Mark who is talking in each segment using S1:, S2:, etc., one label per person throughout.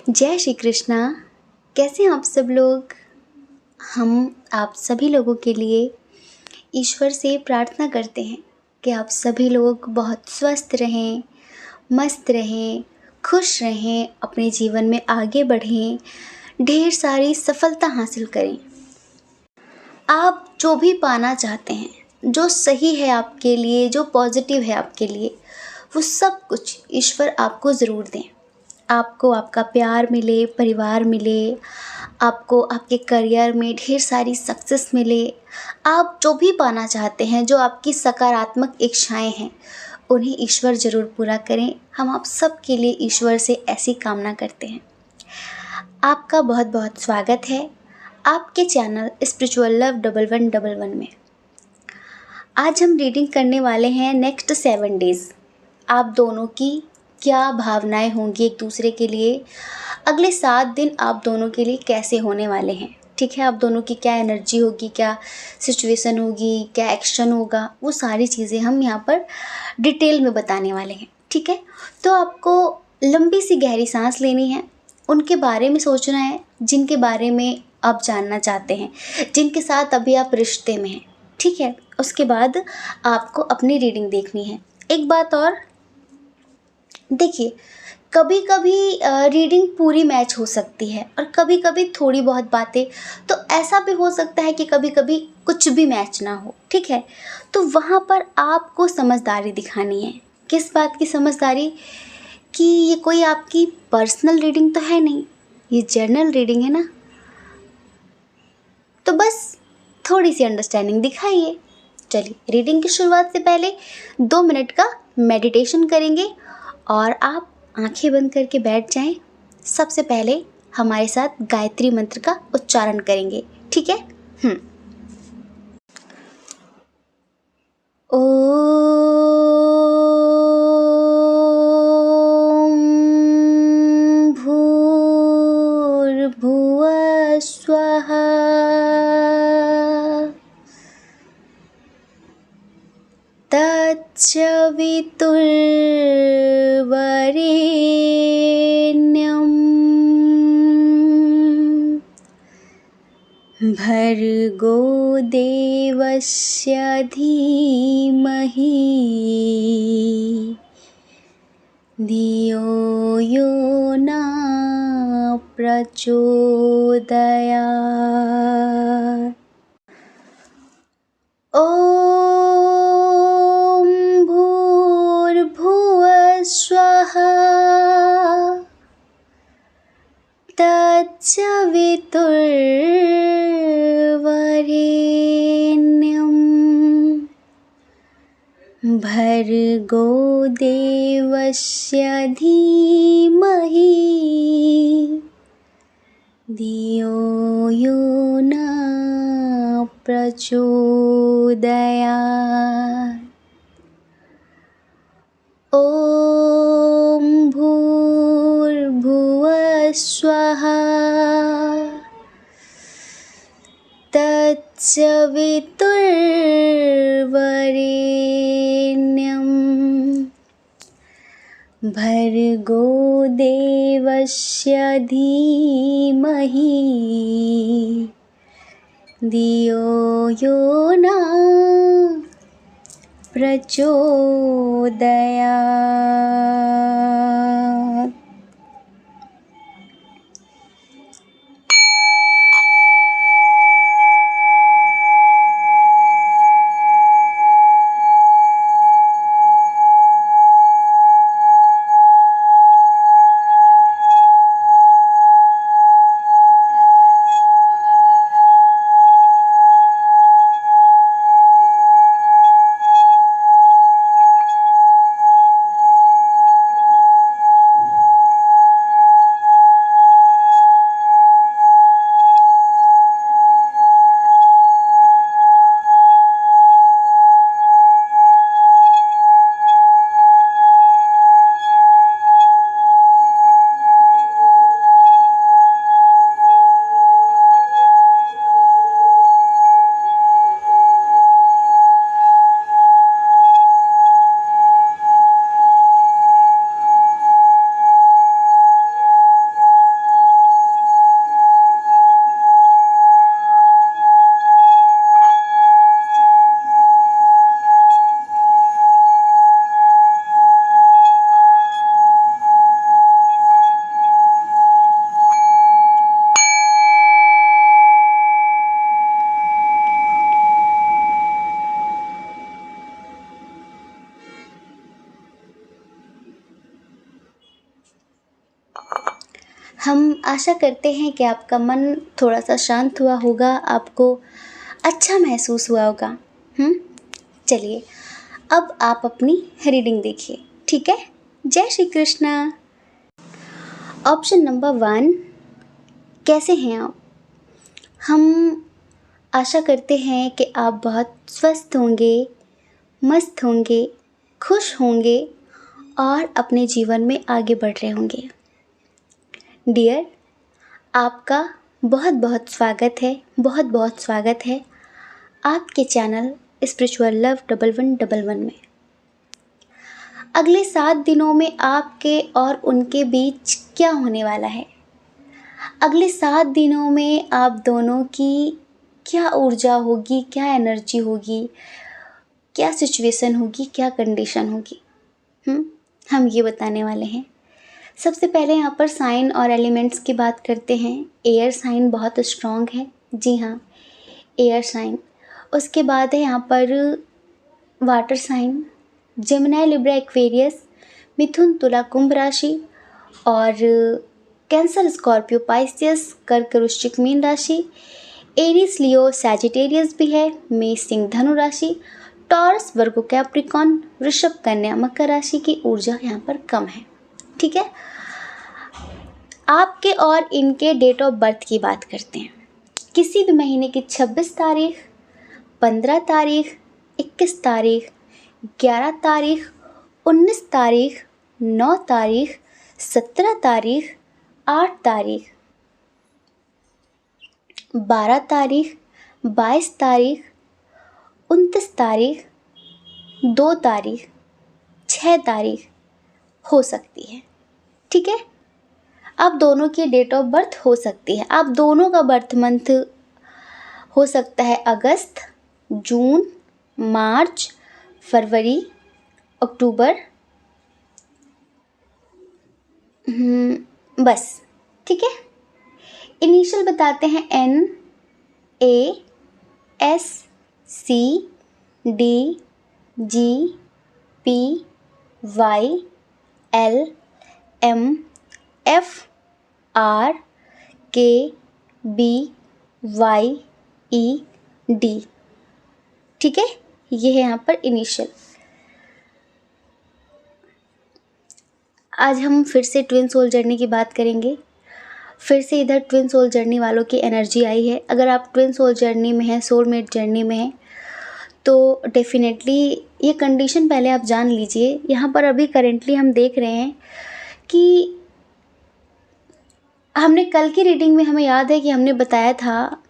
S1: जय श्री कृष्णा। कैसे हैं आप सब लोग। हम आप सभी लोगों के लिए ईश्वर से प्रार्थना करते हैं कि आप सभी लोग बहुत स्वस्थ रहें, मस्त रहें, खुश रहें, अपने जीवन में आगे बढ़ें, ढेर सारी सफलता हासिल करें। आप जो भी पाना चाहते हैं, जो सही है आपके लिए, जो पॉजिटिव है आपके लिए, वो सब कुछ ईश्वर आपको ज़रूर दें। आपको आपका प्यार मिले, परिवार मिले, आपको आपके करियर में ढेर सारी सक्सेस मिले। आप जो भी पाना चाहते हैं, जो आपकी सकारात्मक इच्छाएं हैं, उन्हें ईश्वर ज़रूर पूरा करें। हम आप सब के लिए ईश्वर से ऐसी कामना करते हैं। आपका बहुत बहुत स्वागत है आपके चैनल स्पिरिचुअल लव 1111 में। आज हम रीडिंग करने वाले हैं नेक्स्ट 7 डेज़। आप दोनों की क्या भावनाएं होंगी एक दूसरे के लिए, अगले 7 दिन आप दोनों के लिए कैसे होने वाले हैं। ठीक है, आप दोनों की क्या एनर्जी होगी, क्या सिचुएशन होगी, क्या एक्शन होगा, वो सारी चीज़ें हम यहाँ पर डिटेल में बताने वाले हैं। ठीक है, तो आपको लंबी सी गहरी सांस लेनी है, उनके बारे में सोचना है जिनके बारे में आप जानना चाहते हैं, जिनके साथ अभी आप रिश्ते में हैं। ठीक है, उसके बाद आपको अपनी रीडिंग देखनी है। एक बात और देखिए, कभी कभी रीडिंग पूरी मैच हो सकती है और कभी कभी थोड़ी बहुत बातें, तो ऐसा भी हो सकता है कि कभी कभी कुछ भी मैच ना हो। ठीक है, तो वहाँ पर आपको समझदारी दिखानी है। किस बात की समझदारी? कि ये कोई आपकी पर्सनल रीडिंग तो है नहीं, ये जर्नल रीडिंग है ना, तो बस थोड़ी सी अंडरस्टैंडिंग दिखाइए। चलिए, रीडिंग की शुरुआत से पहले 2 मिनट का मेडिटेशन करेंगे और आप आंखें बंद करके बैठ जाएं। सबसे पहले हमारे साथ गायत्री मंत्र का उच्चारण करेंगे। ठीक है? ओम भूर्भुवः स्वः तत्सवितुर्वरेण्यं भर्गो देवस्य धीमहि धियो यो न प्रचोदयात्। ॐ भूर्भुवः स्वः तत्सवितुर्वरेण्यं भर्गो देवस्य धीमहि धियो यो न प्रचोदयात्। ॐ भूर्भुवः स्वः तत्सवितुर्वरेण्यं भर्गो देवस्य धीमहि धियो यो न प्रचोदयात्। हम आशा करते हैं कि आपका मन थोड़ा सा शांत हुआ होगा, आपको अच्छा महसूस हुआ होगा। चलिए, अब आप अपनी रीडिंग देखिए, ठीक है। जय श्री कृष्णा। ऑप्शन नंबर 1, कैसे हैं आप? हम आशा करते हैं कि आप बहुत स्वस्थ होंगे, मस्त होंगे, खुश होंगे और अपने जीवन में आगे बढ़ रहे होंगे। डियर, आपका बहुत बहुत स्वागत है, बहुत बहुत स्वागत है आपके चैनल स्पिरिचुअल लव 1111 में। अगले 7 दिनों में आपके और उनके बीच क्या होने वाला है? अगले 7 दिनों में आप दोनों की क्या ऊर्जा होगी, क्या एनर्जी होगी, क्या सिचुएशन होगी, क्या कंडीशन होगी, हम ये बताने वाले हैं। सबसे पहले यहाँ पर साइन और एलिमेंट्स की बात करते हैं। एयर साइन बहुत स्ट्रॉन्ग है, जी हाँ, एयर साइन। उसके बाद है यहाँ पर water sign, Gemini, Libra, Aquarius, मिथुन, तुला, कुंभ राशि और कैंसर, स्कॉर्पियो, पाइसियस, कर्क, वृश्चिक, मीन राशि, एरीज, लियो, सैजिटेरियस भी है, मेष, सिंह, धनु राशि, टॉरस, वर्गो, कैप्रिकॉन, वृषभ, कन्या, मकर राशि की ऊर्जा यहाँ पर कम है, ठीक है। आपके और इनके डेट ऑफ बर्थ की बात करते हैं। किसी भी महीने की 26 तारीख, 15 तारीख, 21 तारीख, 11 तारीख, 19 तारीख, 9 तारीख, 17 तारीख, 8 तारीख, 12 तारीख, 22 तारीख, 29 तारीख, 2 तारीख, 6 तारीख हो सकती है, ठीक है। आप दोनों की डेट ऑफ बर्थ हो सकती है। आप दोनों का बर्थ मंथ हो सकता है अगस्त, जून, मार्च, फरवरी, अक्टूबर, बस, ठीक है। इनिशियल बताते हैं N, A, S, C, D, G, P, Y, L, M, F, R, K, B, Y, E, D, ठीक है। ये है यहाँ पर इनिशियल। आज हम फिर से ट्विन सोल जर्नी की बात करेंगे। फिर से इधर ट्विन सोल जर्नी वालों की एनर्जी आई है। अगर आप ट्विन सोल जर्नी में हैं, सोलमेट जर्नी में हैं, तो डेफिनेटली ये कंडीशन पहले आप जान लीजिए। यहाँ पर अभी करेंटली हम देख रहे हैं कि हमने कल की रीडिंग में, हमें याद है कि हमने बताया था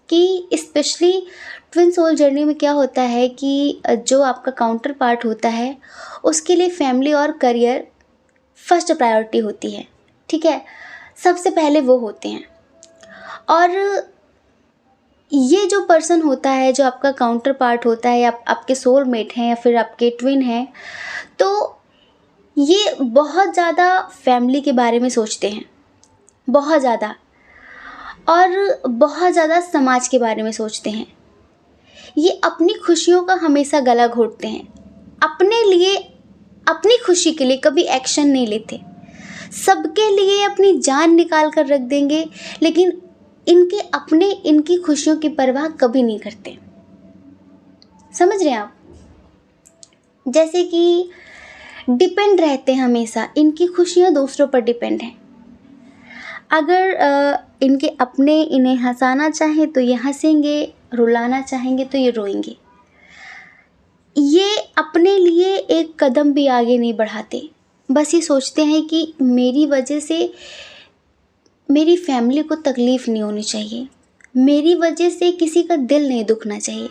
S1: कि स्पेशली ट्विन सोल जर्नी में क्या होता है कि जो आपका काउंटर पार्ट होता है उसके लिए फैमिली और करियर फर्स्ट प्रायोरिटी होती है, ठीक है। सबसे पहले वो होते हैं। और ये जो पर्सन होता है, जो आपका काउंटर पार्ट होता है, या आपके सोलमेट हैं या फिर आपके ट्विन हैं, तो ये बहुत ज़्यादा फैमिली के बारे में सोचते हैं, बहुत ज़्यादा, और बहुत ज़्यादा समाज के बारे में सोचते हैं। ये अपनी खुशियों का हमेशा गला घोंटते हैं। अपने लिए, अपनी खुशी के लिए कभी एक्शन नहीं लेते। सबके लिए अपनी जान निकाल कर रख देंगे, लेकिन इनकी खुशियों की परवाह कभी नहीं करते। समझ रहे हैं आप? जैसे कि डिपेंड रहते हैं हमेशा, इनकी खुशियाँ दूसरों पर डिपेंड हैं। अगर इनके अपने इन्हें हंसाना चाहे तो ये हंसेंगे, रुलाना चाहेंगे तो ये रोएंगे। ये अपने लिए एक कदम भी आगे नहीं बढ़ाते। बस ये सोचते हैं कि मेरी वजह से मेरी फैमिली को तकलीफ़ नहीं होनी चाहिए, मेरी वजह से किसी का दिल नहीं दुखना चाहिए।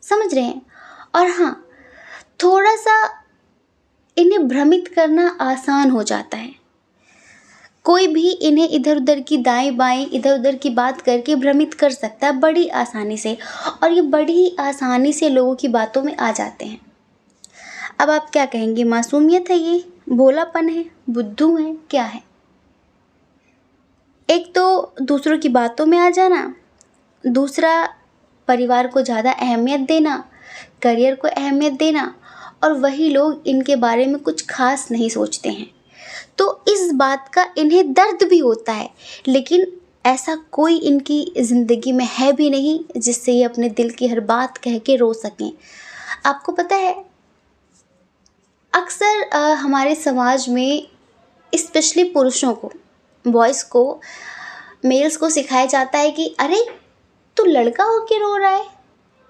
S1: समझ रहे हैं? और हाँ, थोड़ा सा इन्हें भ्रमित करना आसान हो जाता है। कोई भी इन्हें इधर उधर की, दाएं बाएं, इधर उधर की बात करके भ्रमित कर सकता है बड़ी आसानी से, और ये बड़ी आसानी से लोगों की बातों में आ जाते हैं। अब आप क्या कहेंगे? मासूमियत है ये, भोलापन है, बुद्धू है, क्या है? एक तो दूसरों की बातों में आ जाना, दूसरा परिवार को ज़्यादा अहमियत देना, करियर को अहमियत देना, और वही लोग इनके बारे में कुछ खास नहीं सोचते हैं। तो इस बात का इन्हें दर्द भी होता है, लेकिन ऐसा कोई इनकी ज़िंदगी में है भी नहीं जिससे ये अपने दिल की हर बात कह के रो सकें। आपको पता है, अक्सर हमारे समाज में स्पेशली पुरुषों को, बॉयज़ को, मेल्स को सिखाया जाता है कि अरे तू लड़का होके रो रहा है,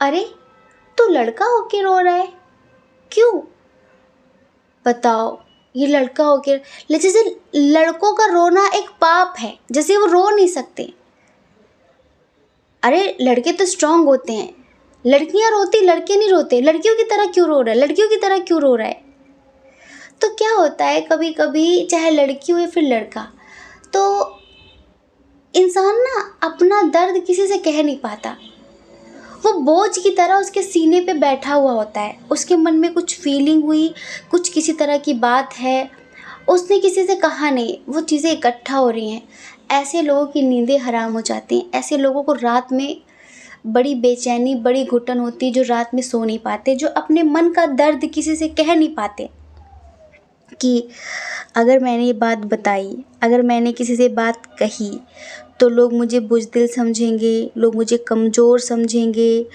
S1: अरे तू लड़का होके रो रहा है, क्यों बताओ, ये लड़का होके, जैसे लड़कों का रोना एक पाप है, जैसे वो रो नहीं सकते। अरे लड़के तो स्ट्रांग होते हैं, लड़कियां रोती, लड़के नहीं रोते, लड़कियों की तरह क्यों रो रहा है, लड़कियों की तरह क्यों रो रहा है। तो क्या होता है कभी कभी, चाहे लड़की हो या फिर लड़का, तो इंसान ना अपना दर्द किसी से कह नहीं पाता। वो बोझ की तरह उसके सीने पे बैठा हुआ होता है, उसके मन में कुछ फीलिंग हुई, कुछ किसी तरह की बात है, उसने किसी से कहा नहीं, वो चीज़ें इकट्ठा हो रही हैं। ऐसे लोगों की नींदें हराम हो जाती हैं। ऐसे लोगों को रात में बड़ी बेचैनी, बड़ी घुटन होती है, जो रात में सो नहीं पाते, जो अपने मन का दर्द किसी से कह नहीं पाते कि अगर मैंने ये बात बताई, अगर मैंने किसी से बात कही तो लोग मुझे बुज़दिल समझेंगे, लोग मुझे कमज़ोर समझेंगे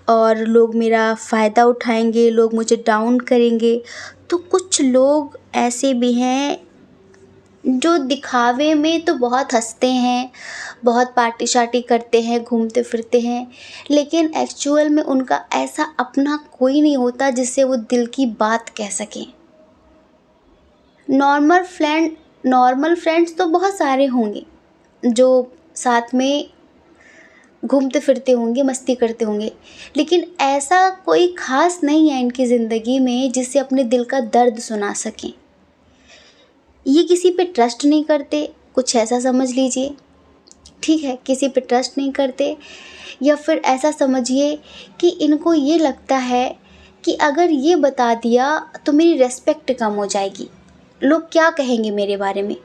S1: और लोग मेरा फ़ायदा उठाएंगे, लोग मुझे डाउन करेंगे। तो कुछ लोग ऐसे भी हैं जो दिखावे में तो बहुत हंसते हैं, बहुत पार्टी शार्टी करते हैं, घूमते फिरते हैं, लेकिन एक्चुअल में उनका ऐसा अपना कोई नहीं होता जिससे वो दिल की बात कह सकें। नॉर्मल फ्रेंड्स तो बहुत सारे होंगे जो साथ में घूमते फिरते होंगे, मस्ती करते होंगे, लेकिन ऐसा कोई ख़ास नहीं है इनकी ज़िंदगी में जिससे अपने दिल का दर्द सुना सकें। ये किसी पे ट्रस्ट नहीं करते, कुछ ऐसा समझ लीजिए, ठीक है, किसी पे ट्रस्ट नहीं करते, या फिर ऐसा समझिए कि इनको ये लगता है कि अगर ये बता दिया तो मेरी रेस्पेक्ट कम हो जाएगी, लोग क्या कहेंगे मेरे बारे में,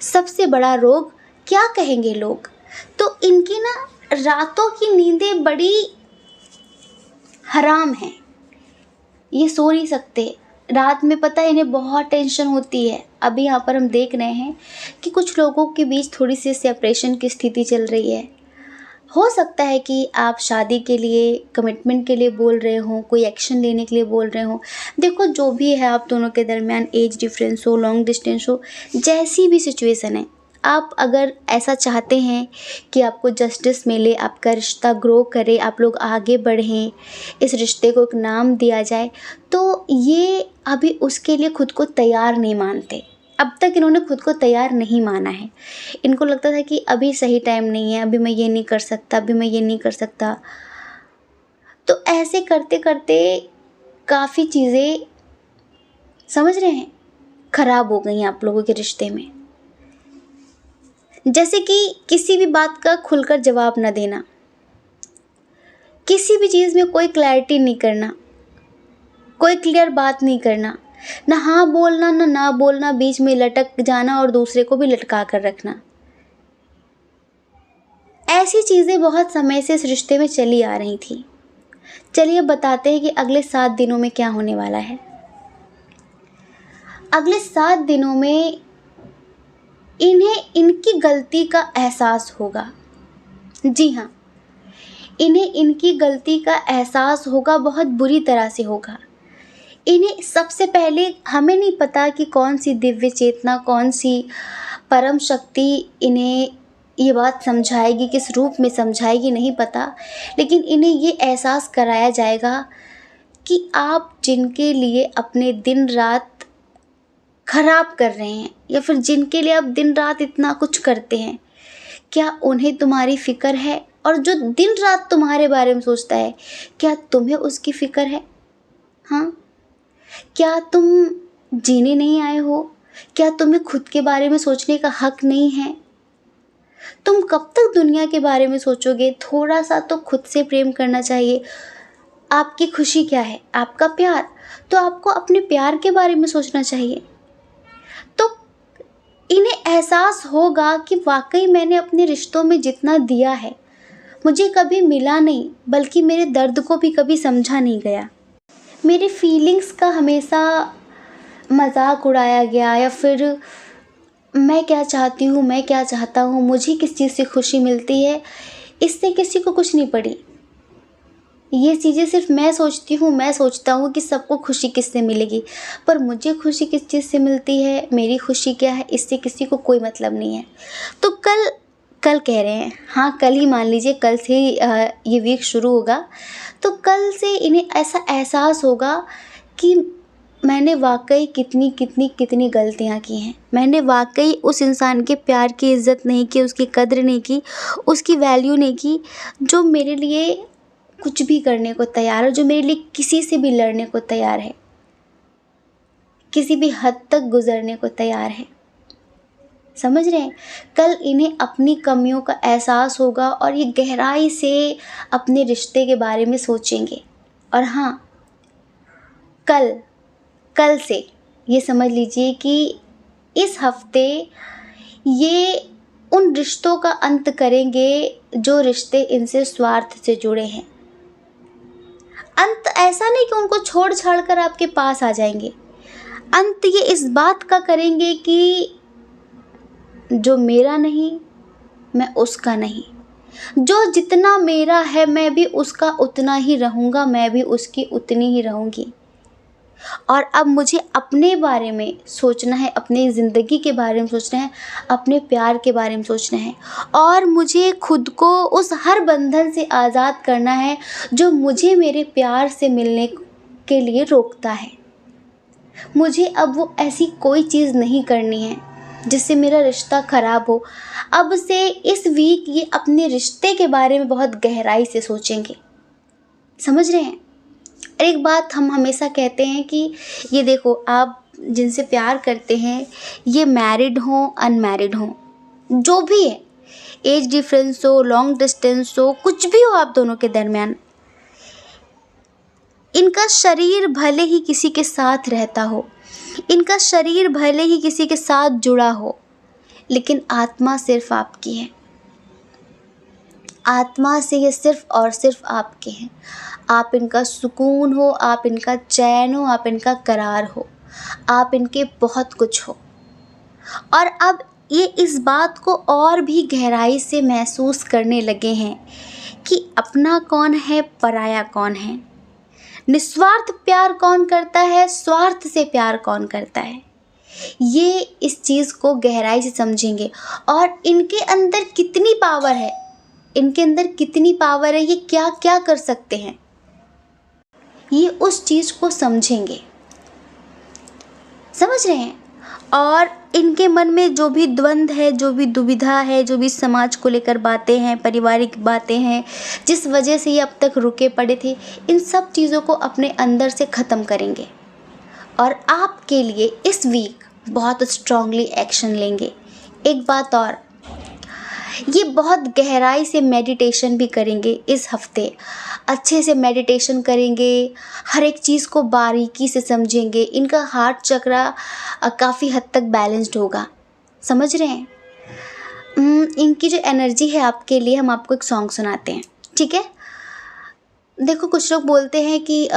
S1: सबसे बड़ा रोग क्या कहेंगे लोग। तो इनकी ना रातों की नींदें बड़ी हराम हैं, ये सो नहीं सकते रात में। पता है इन्हें बहुत टेंशन होती है। अभी यहाँ पर हम देख रहे हैं कि कुछ लोगों के बीच थोड़ी सी सेपरेशन की स्थिति चल रही है। हो सकता है कि आप शादी के लिए, कमिटमेंट के लिए बोल रहे हो, कोई एक्शन लेने के लिए बोल रहे हो। देखो जो भी है, आप दोनों के दरमियान एज डिफरेंस हो, लॉन्ग डिस्टेंस हो, जैसी भी सिचुएशन है, आप अगर ऐसा चाहते हैं कि आपको जस्टिस मिले, आपका रिश्ता ग्रो करे, आप लोग आगे बढ़ें, इस रिश्ते को एक नाम दिया जाए, तो ये अभी उसके लिए खुद को तैयार नहीं मानते। अब तक इन्होंने खुद को तैयार नहीं माना है। इनको लगता था कि अभी सही टाइम नहीं है, अभी मैं ये नहीं कर सकता, अभी मैं ये नहीं कर सकता। तो ऐसे करते करते काफ़ी चीज़ें, समझ रहे हैं, ख़राब हो गई आप लोगों के रिश्ते में। जैसे कि किसी भी बात का खुलकर जवाब न देना, किसी भी चीज़ में कोई क्लैरिटी नहीं करना, कोई क्लियर बात नहीं करना, ना हाँ बोलना ना बोलना, बीच में लटक जाना और दूसरे को भी लटका कर रखना। ऐसी चीज़ें बहुत समय से इस रिश्ते में चली आ रही थी। चलिए बताते हैं कि अगले 7 दिनों में क्या होने वाला है। अगले 7 दिनों में इन्हें इनकी गलती का एहसास होगा। जी हाँ, इन्हें इनकी गलती का एहसास होगा, बहुत बुरी तरह से होगा। इन्हें सबसे पहले, हमें नहीं पता कि कौन सी दिव्य चेतना, कौन सी परम शक्ति इन्हें ये बात समझाएगी, किस रूप में समझाएगी नहीं पता, लेकिन इन्हें ये एहसास कराया जाएगा कि आप जिनके लिए अपने दिन रात खराब कर रहे हैं, या फिर जिनके लिए आप दिन रात इतना कुछ करते हैं, क्या उन्हें तुम्हारी फ़िक्र है? और जो दिन रात तुम्हारे बारे में सोचता है, क्या तुम्हें उसकी फ़िक्र है? हाँ, क्या तुम जीने नहीं आए हो? क्या तुम्हें खुद के बारे में सोचने का हक नहीं है? तुम कब तक दुनिया के बारे में सोचोगे? थोड़ा सा तो खुद से प्रेम करना चाहिए। आपकी खुशी क्या है? आपका प्यार, तो आपको अपने प्यार के बारे में सोचना चाहिए। तो इन्हें एहसास होगा कि वाकई मैंने अपने रिश्तों में जितना दिया है, मुझे कभी मिला नहीं, बल्कि मेरे दर्द को भी कभी समझा नहीं गया। मेरे फीलिंग्स का हमेशा मजाक उड़ाया गया, या फिर मैं क्या चाहती हूँ, मैं क्या चाहता हूँ, मुझे किस चीज़ से खुशी मिलती है, इससे किसी को कुछ नहीं पड़ी। ये चीज़ें सिर्फ मैं सोचती हूँ, मैं सोचता हूँ कि सबको खुशी किससे मिलेगी, पर मुझे खुशी किस चीज़ से मिलती है, मेरी खुशी क्या है, इससे किसी को कोई मतलब नहीं है। तो कल कल कह रहे हैं, हाँ कल ही मान लीजिए, कल से ही ये वीक शुरू होगा। तो कल से इन्हें ऐसा एहसास होगा कि मैंने वाक़ई कितनी कितनी कितनी गलतियाँ की हैं। मैंने वाक़ई उस इंसान के प्यार की इज़्ज़त नहीं की, उसकी कद्र नहीं की, उसकी वैल्यू नहीं की, जो मेरे लिए कुछ भी करने को तैयार है, जो मेरे लिए किसी से भी लड़ने को तैयार है, किसी भी हद तक गुज़रने को तैयार है। समझ रहे हैं? कल इन्हें अपनी कमियों का एहसास होगा और ये गहराई से अपने रिश्ते के बारे में सोचेंगे। और हाँ, कल से ये समझ लीजिए कि इस हफ्ते ये उन रिश्तों का अंत करेंगे जो रिश्ते इनसे स्वार्थ से जुड़े हैं। अंत ऐसा नहीं कि उनको छोड़ छाड़ कर आपके पास आ जाएंगे, अंत ये इस बात का करेंगे कि जो मेरा नहीं मैं उसका नहीं, जो जितना मेरा है मैं भी उसका उतना ही रहूँगा, मैं भी उसकी उतनी ही रहूँगी। और अब मुझे अपने बारे में सोचना है, अपनी ज़िंदगी के बारे में सोचना है, अपने प्यार के बारे में सोचना है, और मुझे खुद को उस हर बंधन से आज़ाद करना है जो मुझे मेरे प्यार से मिलने के लिए रोकता है। मुझे अब वो ऐसी कोई चीज़ नहीं करनी है जिससे मेरा रिश्ता ख़राब हो। अब से इस वीक ये अपने रिश्ते के बारे में बहुत गहराई से सोचेंगे। समझ रहे हैं? एक बात हम हमेशा कहते हैं कि ये देखो, आप जिनसे प्यार करते हैं, ये मैरिड हों अनमैरिड हों, जो भी है, एज डिफरेंस हो, लॉन्ग डिस्टेंस हो, कुछ भी हो आप दोनों के दरमियान, इनका शरीर भले ही किसी के साथ रहता हो, इनका शरीर भले ही किसी के साथ जुड़ा हो, लेकिन आत्मा सिर्फ आपकी है। आत्मा से ये सिर्फ और सिर्फ आपके हैं। आप इनका सुकून हो, आप इनका चैन हो, आप इनका करार हो, आप इनके बहुत कुछ हो। और अब ये इस बात को और भी गहराई से महसूस करने लगे हैं कि अपना कौन है, पराया कौन है, निस्वार्थ प्यार कौन करता है, स्वार्थ से प्यार कौन करता है। ये इस चीज़ को गहराई से समझेंगे और इनके अंदर कितनी पावर है, इनके अंदर कितनी पावर है, ये क्या क्या कर सकते हैं, ये उस चीज़ को समझेंगे। समझ रहे हैं? और इनके मन में जो भी द्वंद्व है, जो भी दुविधा है, जो भी समाज को लेकर बातें हैं, पारिवारिक बातें हैं, जिस वजह से ये अब तक रुके पड़े थे, इन सब चीज़ों को अपने अंदर से ख़त्म करेंगे और आपके लिए इस वीक बहुत स्ट्रांगली एक्शन लेंगे। एक बात और, ये बहुत गहराई से मेडिटेशन भी करेंगे इस हफ्ते, अच्छे से मेडिटेशन करेंगे, हर एक चीज़ को बारीकी से समझेंगे। इनका हार्ट चक्रा काफ़ी हद तक बैलेंस्ड होगा। समझ रहे हैं? इनकी जो एनर्जी है आपके लिए, हम आपको एक सॉन्ग सुनाते हैं, ठीक है? देखो, कुछ लोग बोलते हैं कि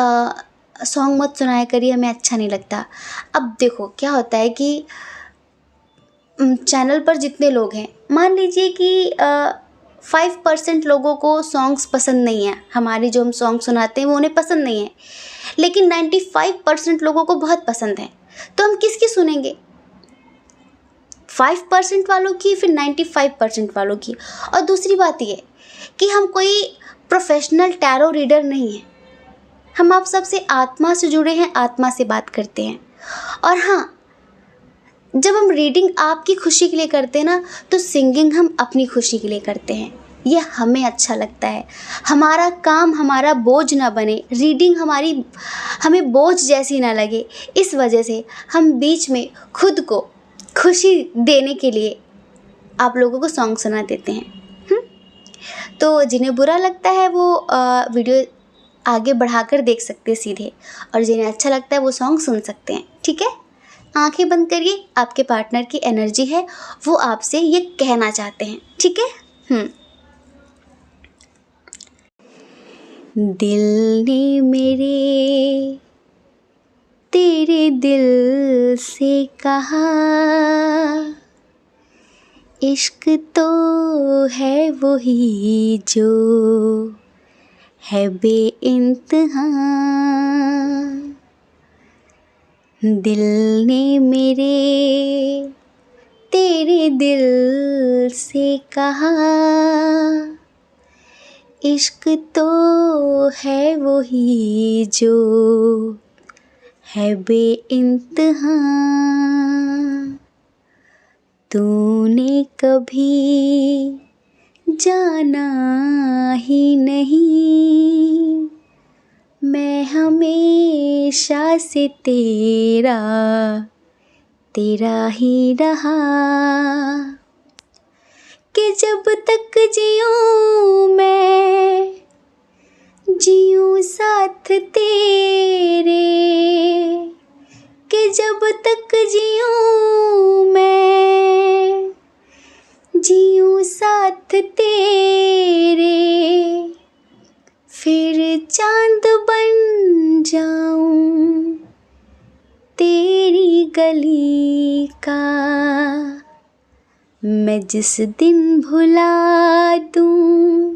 S1: सॉन्ग मत सुनाया करिए, हमें अच्छा नहीं लगता। अब देखो क्या होता है कि चैनल पर जितने लोग हैं, मान लीजिए कि 5% लोगों को सॉन्ग्स पसंद नहीं है, हमारी जो हम सॉन्ग सुनाते हैं वो उन्हें पसंद नहीं है, लेकिन 95% लोगों को बहुत पसंद है। तो हम किसकी सुनेंगे? 5% वालों की, फिर 95% वालों की। और दूसरी बात ये कि हम कोई प्रोफेशनल टैरो रीडर नहीं है, हम आप सबसे आत्मा से जुड़े हैं, आत्मा से बात करते हैं। और हाँ, जब हम रीडिंग आपकी खुशी के लिए करते हैं ना, तो सिंगिंग हम अपनी खुशी के लिए करते हैं। ये हमें अच्छा लगता है, हमारा काम हमारा बोझ ना बने, रीडिंग हमें बोझ जैसी ना लगे, इस वजह से हम बीच में खुद को खुशी देने के लिए आप लोगों को सॉन्ग सुना देते हैं। तो जिन्हें बुरा लगता है वो वीडियो आगे बढ़ाकर देख सकते हैं सीधे, और जिन्हें अच्छा लगता है वो सॉन्ग सुन सकते हैं, ठीक है? आंखें बंद करिए, आपके पार्टनर की एनर्जी है, वो आपसे ये कहना चाहते हैं, ठीक है? दिल ने मेरे तेरे दिल से कहा, इश्क तो है वही जो है बेइंतहा, दिल ने मेरे तेरे दिल से कहा, इश्क तो है वही जो है बेइंतहा। तूने कभी जाना ही नहीं, मैं हमेशा से तेरा ही रहा, कि जब तक जियूं मैं जियूं साथ तेरे, कि जब तक जियूं मैं जियूं साथ तेरे, फिर चांद बन जाऊं तेरी गली का, मैं जिस दिन भुला दूं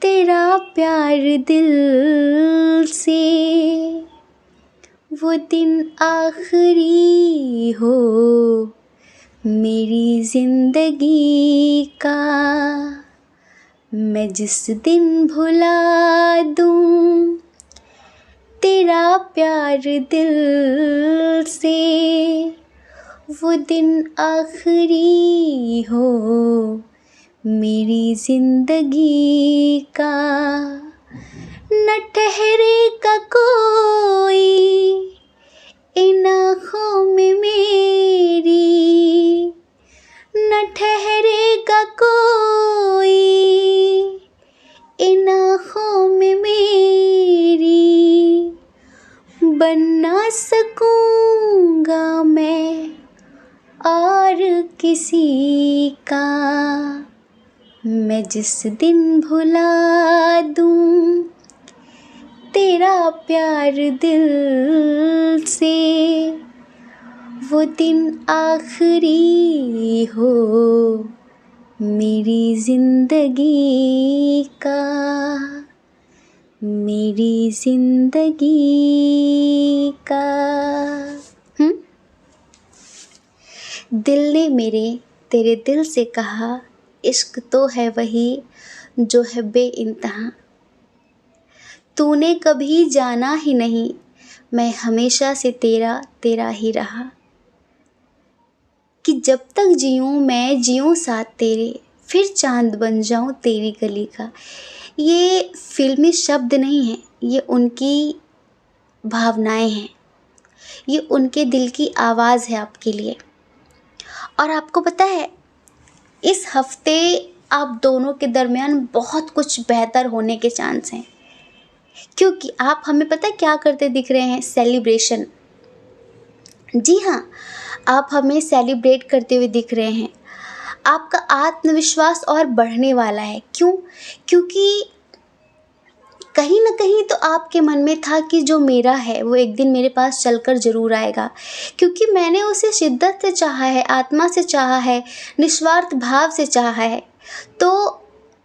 S1: तेरा प्यार दिल से, वो दिन आखिरी हो मेरी ज़िंदगी का, मैं जिस दिन भुला दूं तेरा प्यार दिल से, वो दिन आखिरी हो मेरी ज़िंदगी का। न ठहरेगा कोई इन आँखों में मेरी, न ठहरेगा कोई इन आँखों में मेरी, बन ना सकूँगा मैं और किसी का, मैं जिस दिन भुला दूं तेरा प्यार दिल से, वो दिन आखिरी हो मेरी ज़िंदगी का, मेरी ज़िंदगी का। दिल ने मेरे तेरे दिल से कहा, इश्क तो है वही जो है बेइंतहा, तूने कभी जाना ही नहीं, मैं हमेशा से तेरा ही रहा, कि जब तक जीऊँ मैं जीऊँ साथ तेरे, फिर चांद बन जाऊँ तेरी गली का। ये फिल्मी शब्द नहीं हैं, ये उनकी भावनाएं हैं, ये उनके दिल की आवाज़ है आपके लिए। और आपको पता है, इस हफ्ते आप दोनों के दरमियान बहुत कुछ बेहतर होने के चांस हैं, क्योंकि आप हमें पता है क्या करते दिख रहे हैं, सेलिब्रेशन। जी हाँ, आप हमें सेलिब्रेट करते हुए दिख रहे हैं। आपका आत्मविश्वास और बढ़ने वाला है। क्यों? क्योंकि कहीं ना कहीं तो आपके मन में था कि जो मेरा है वो एक दिन मेरे पास चलकर ज़रूर आएगा, क्योंकि मैंने उसे शिद्दत से चाहा है, आत्मा से चाहा है, निस्वार्थ भाव से चाहा है, तो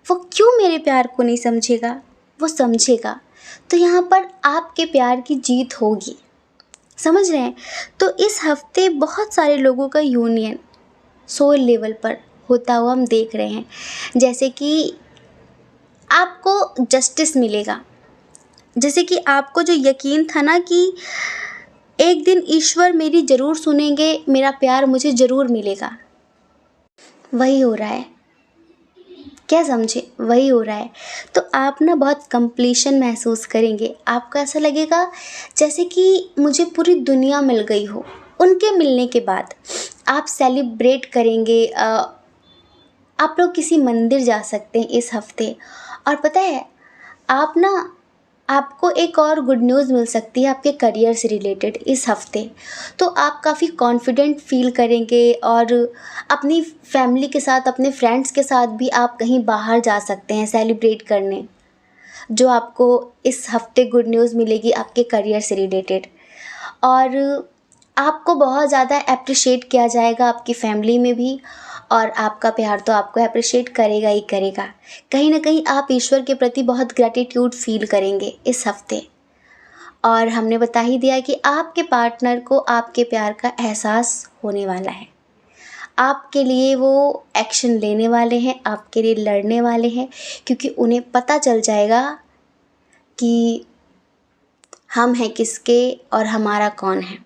S1: वो क्यों मेरे प्यार को नहीं समझेगा? वो समझेगा। तो यहाँ पर आपके प्यार की जीत होगी, समझ रहे हैं? तो इस हफ्ते बहुत सारे लोगों का यूनियन सोल लेवल पर होता हुआ हम देख रहे हैं, जैसे कि आपको जस्टिस मिलेगा, जैसे कि आपको जो यकीन था ना कि एक दिन ईश्वर मेरी ज़रूर सुनेंगे, मेरा प्यार मुझे ज़रूर मिलेगा, वही हो रहा है। क्या समझे? वही हो रहा है। तो आप ना बहुत कंप्लीशन महसूस करेंगे। आपको ऐसा लगेगा जैसे कि मुझे पूरी दुनिया मिल गई हो। उनके मिलने के बाद आप सेलिब्रेट करेंगे। आप लोग किसी मंदिर जा सकते हैं इस हफ्ते। और पता है, आप ना आपको एक और गुड न्यूज़ मिल सकती है आपके करियर से रिलेटेड इस हफ्ते। तो आप काफ़ी कॉन्फिडेंट फील करेंगे और अपनी फैमिली के साथ, अपने फ्रेंड्स के साथ भी आप कहीं बाहर जा सकते हैं सेलिब्रेट करने, जो आपको इस हफ्ते गुड न्यूज़ मिलेगी आपके करियर से रिलेटेड। और आपको बहुत ज़्यादा अप्रिशिएट किया जाएगा आपकी फैमिली में भी, और आपका प्यार तो आपको अप्रिशिएट करेगा ही करेगा। कहीं ना कहीं आप ईश्वर के प्रति बहुत ग्रैटिट्यूड फील करेंगे इस हफ्ते। और हमने बता ही दिया कि आपके पार्टनर को आपके प्यार का एहसास होने वाला है। आपके लिए वो एक्शन लेने वाले हैं, आपके लिए लड़ने वाले हैं, क्योंकि उन्हें पता चल जाएगा कि हम हैं किसके और हमारा कौन है।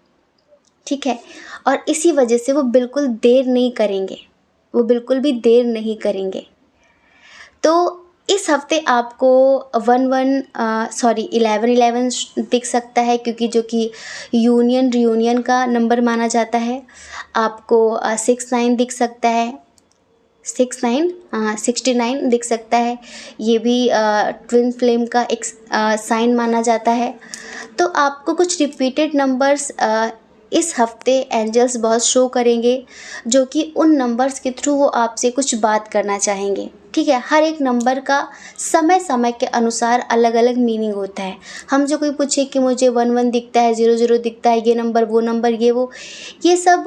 S1: ठीक है। और इसी वजह से वो बिल्कुल देर नहीं करेंगे, वो बिल्कुल भी देर नहीं करेंगे। तो इस हफ्ते आपको 11 दिख सकता है, क्योंकि जो कि यूनियन रियूनियन का नंबर माना जाता है। आपको 69 दिख सकता है, 69 दिख सकता है। ये भी ट्विन फ्लेम का एक साइन माना जाता है। तो आपको कुछ रिपीटेड नंबर्स इस हफ्ते एंजल्स बहुत शो करेंगे, जो कि उन नंबर्स के थ्रू वो आपसे कुछ बात करना चाहेंगे। ठीक है। हर एक नंबर का समय समय के अनुसार अलग अलग मीनिंग होता है। हम जो कोई पूछे कि मुझे 11 दिखता है, 00 दिखता है, ये नंबर वो नंबर ये वो, ये सब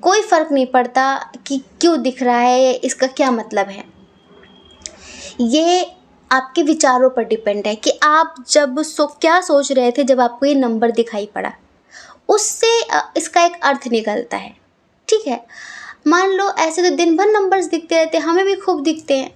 S1: कोई फ़र्क नहीं पड़ता कि क्यों दिख रहा है, इसका क्या मतलब है। ये आपके विचारों पर डिपेंड है कि आप जब क्या सोच रहे थे जब आपको ये नंबर दिखाई पड़ा, उससे इसका एक अर्थ निकलता है। ठीक है। मान लो ऐसे तो दिन भर नंबर्स दिखते रहते हैं, हमें भी खूब दिखते हैं,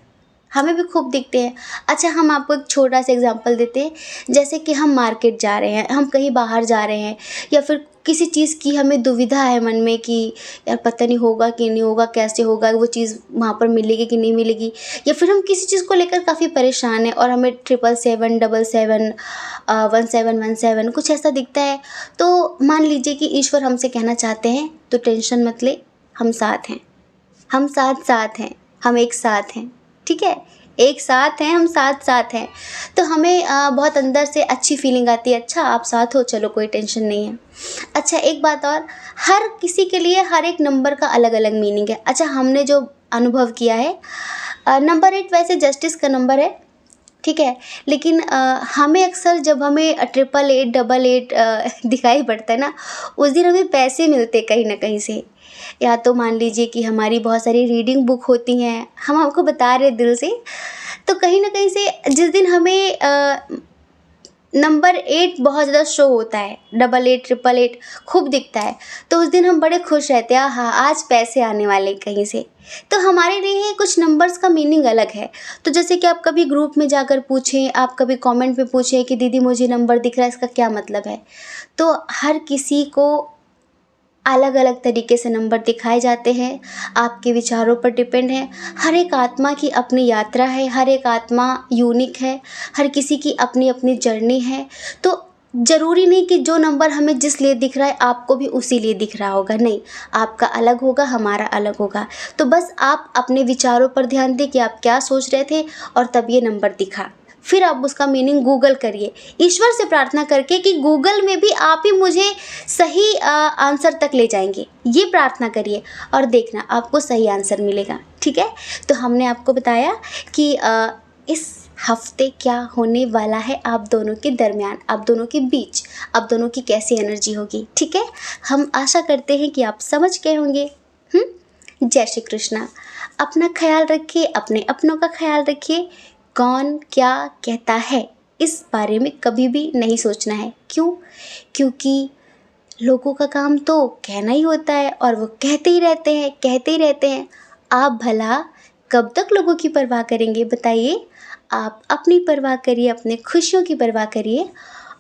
S1: हमें भी खूब दिखते हैं। अच्छा, हम आपको एक छोटा सा एग्जांपल देते हैं। जैसे कि हम मार्केट जा रहे हैं, हम कहीं बाहर जा रहे हैं, या फिर किसी चीज़ की हमें दुविधा है मन में कि यार पता नहीं होगा कि नहीं होगा, कैसे होगा, वो चीज़ वहाँ पर मिलेगी कि नहीं मिलेगी, या फिर हम किसी चीज़ को लेकर काफ़ी परेशान हैं और हमें 777 1717 कुछ ऐसा दिखता है। तो मान लीजिए कि ईश्वर हमसे कहना चाहते हैं तो टेंशन मत ले, हम साथ हैं, हम साथ साथ हैं, हम एक साथ हैं। ठीक है। एक साथ हैं, हम साथ साथ हैं। तो हमें बहुत अंदर से अच्छी फीलिंग आती है, अच्छा आप साथ हो, चलो कोई टेंशन नहीं है। अच्छा, एक बात और, हर किसी के लिए हर एक नंबर का अलग अलग मीनिंग है। अच्छा, हमने जो अनुभव किया है, नंबर 8 वैसे जस्टिस का नंबर है। ठीक है। लेकिन हमें अक्सर जब हमें 888 88 दिखाई पड़ता है ना, उस दिन हमें पैसे मिलते कहीं ना कहीं से। या तो मान लीजिए कि हमारी बहुत सारी रीडिंग बुक होती हैं, हम आपको बता रहे दिल से, तो कहीं ना कहीं से जिस दिन हमें नंबर 8 बहुत ज़्यादा शो होता है, 88 888 खूब दिखता है, तो उस दिन हम बड़े खुश रहते हैं, हाँ आज पैसे आने वाले कहीं से। तो हमारे लिए कुछ नंबर्स का मीनिंग अलग है। तो जैसे कि आप कभी ग्रुप में जाकर पूछें, आप कभी कमेंट में पूछें कि दीदी मुझे नंबर दिख रहा है, इसका क्या मतलब है। तो हर किसी को अलग अलग तरीके से नंबर दिखाए जाते हैं, आपके विचारों पर डिपेंड है। हर एक आत्मा की अपनी यात्रा है, हर एक आत्मा यूनिक है, हर किसी की अपनी अपनी जर्नी है। तो ज़रूरी नहीं कि जो नंबर हमें जिस लिए दिख रहा है आपको भी उसी लिए दिख रहा होगा, नहीं, आपका अलग होगा, हमारा अलग होगा। तो बस आप अपने विचारों पर ध्यान दें कि आप क्या सोच रहे थे और तब ये नंबर दिखा। फिर आप उसका मीनिंग गूगल करिए, ईश्वर से प्रार्थना करके कि गूगल में भी आप ही मुझे सही आंसर तक ले जाएंगे, ये प्रार्थना करिए और देखना आपको सही आंसर मिलेगा। ठीक है। तो हमने आपको बताया कि इस हफ्ते क्या होने वाला है आप दोनों के दरमियान, आप दोनों के बीच, आप दोनों की कैसी एनर्जी होगी। ठीक है। हम आशा करते हैं कि आप समझ गए होंगे। जय श्री कृष्णा। अपना ख्याल रखिए, अपने अपनों का ख्याल रखिए। कौन क्या कहता है इस बारे में कभी भी नहीं सोचना है। क्यों? क्योंकि लोगों का काम तो कहना ही होता है और वो कहते ही रहते हैं, कहते ही रहते हैं। आप भला कब तक लोगों की परवाह करेंगे बताइए। आप अपनी परवाह करिए, अपने खुशियों की परवाह करिए।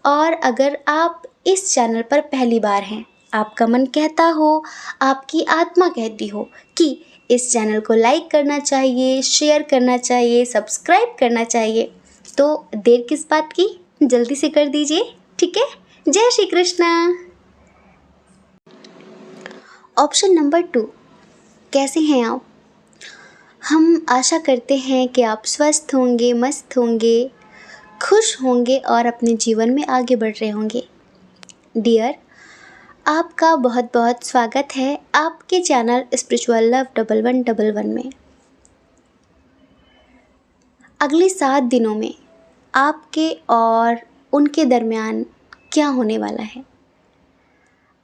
S1: और अगर आप इस चैनल पर पहली बार हैं, आपका मन कहता हो, आपकी आत्मा कहती हो कि इस चैनल को लाइक करना चाहिए, शेयर करना चाहिए, सब्सक्राइब करना चाहिए, तो देर किस बात की, जल्दी से कर दीजिए। ठीक है। जय श्री कृष्णा। ऑप्शन नंबर 2, कैसे हैं आप? हम आशा करते हैं कि आप स्वस्थ होंगे, मस्त होंगे, खुश होंगे और अपने जीवन में आगे बढ़ रहे होंगे। डियर, आपका बहुत बहुत स्वागत है आपके चैनल स्पिरिचुअल लव 1111 में। अगले 7 दिनों में आपके और उनके दरमियान क्या होने वाला है,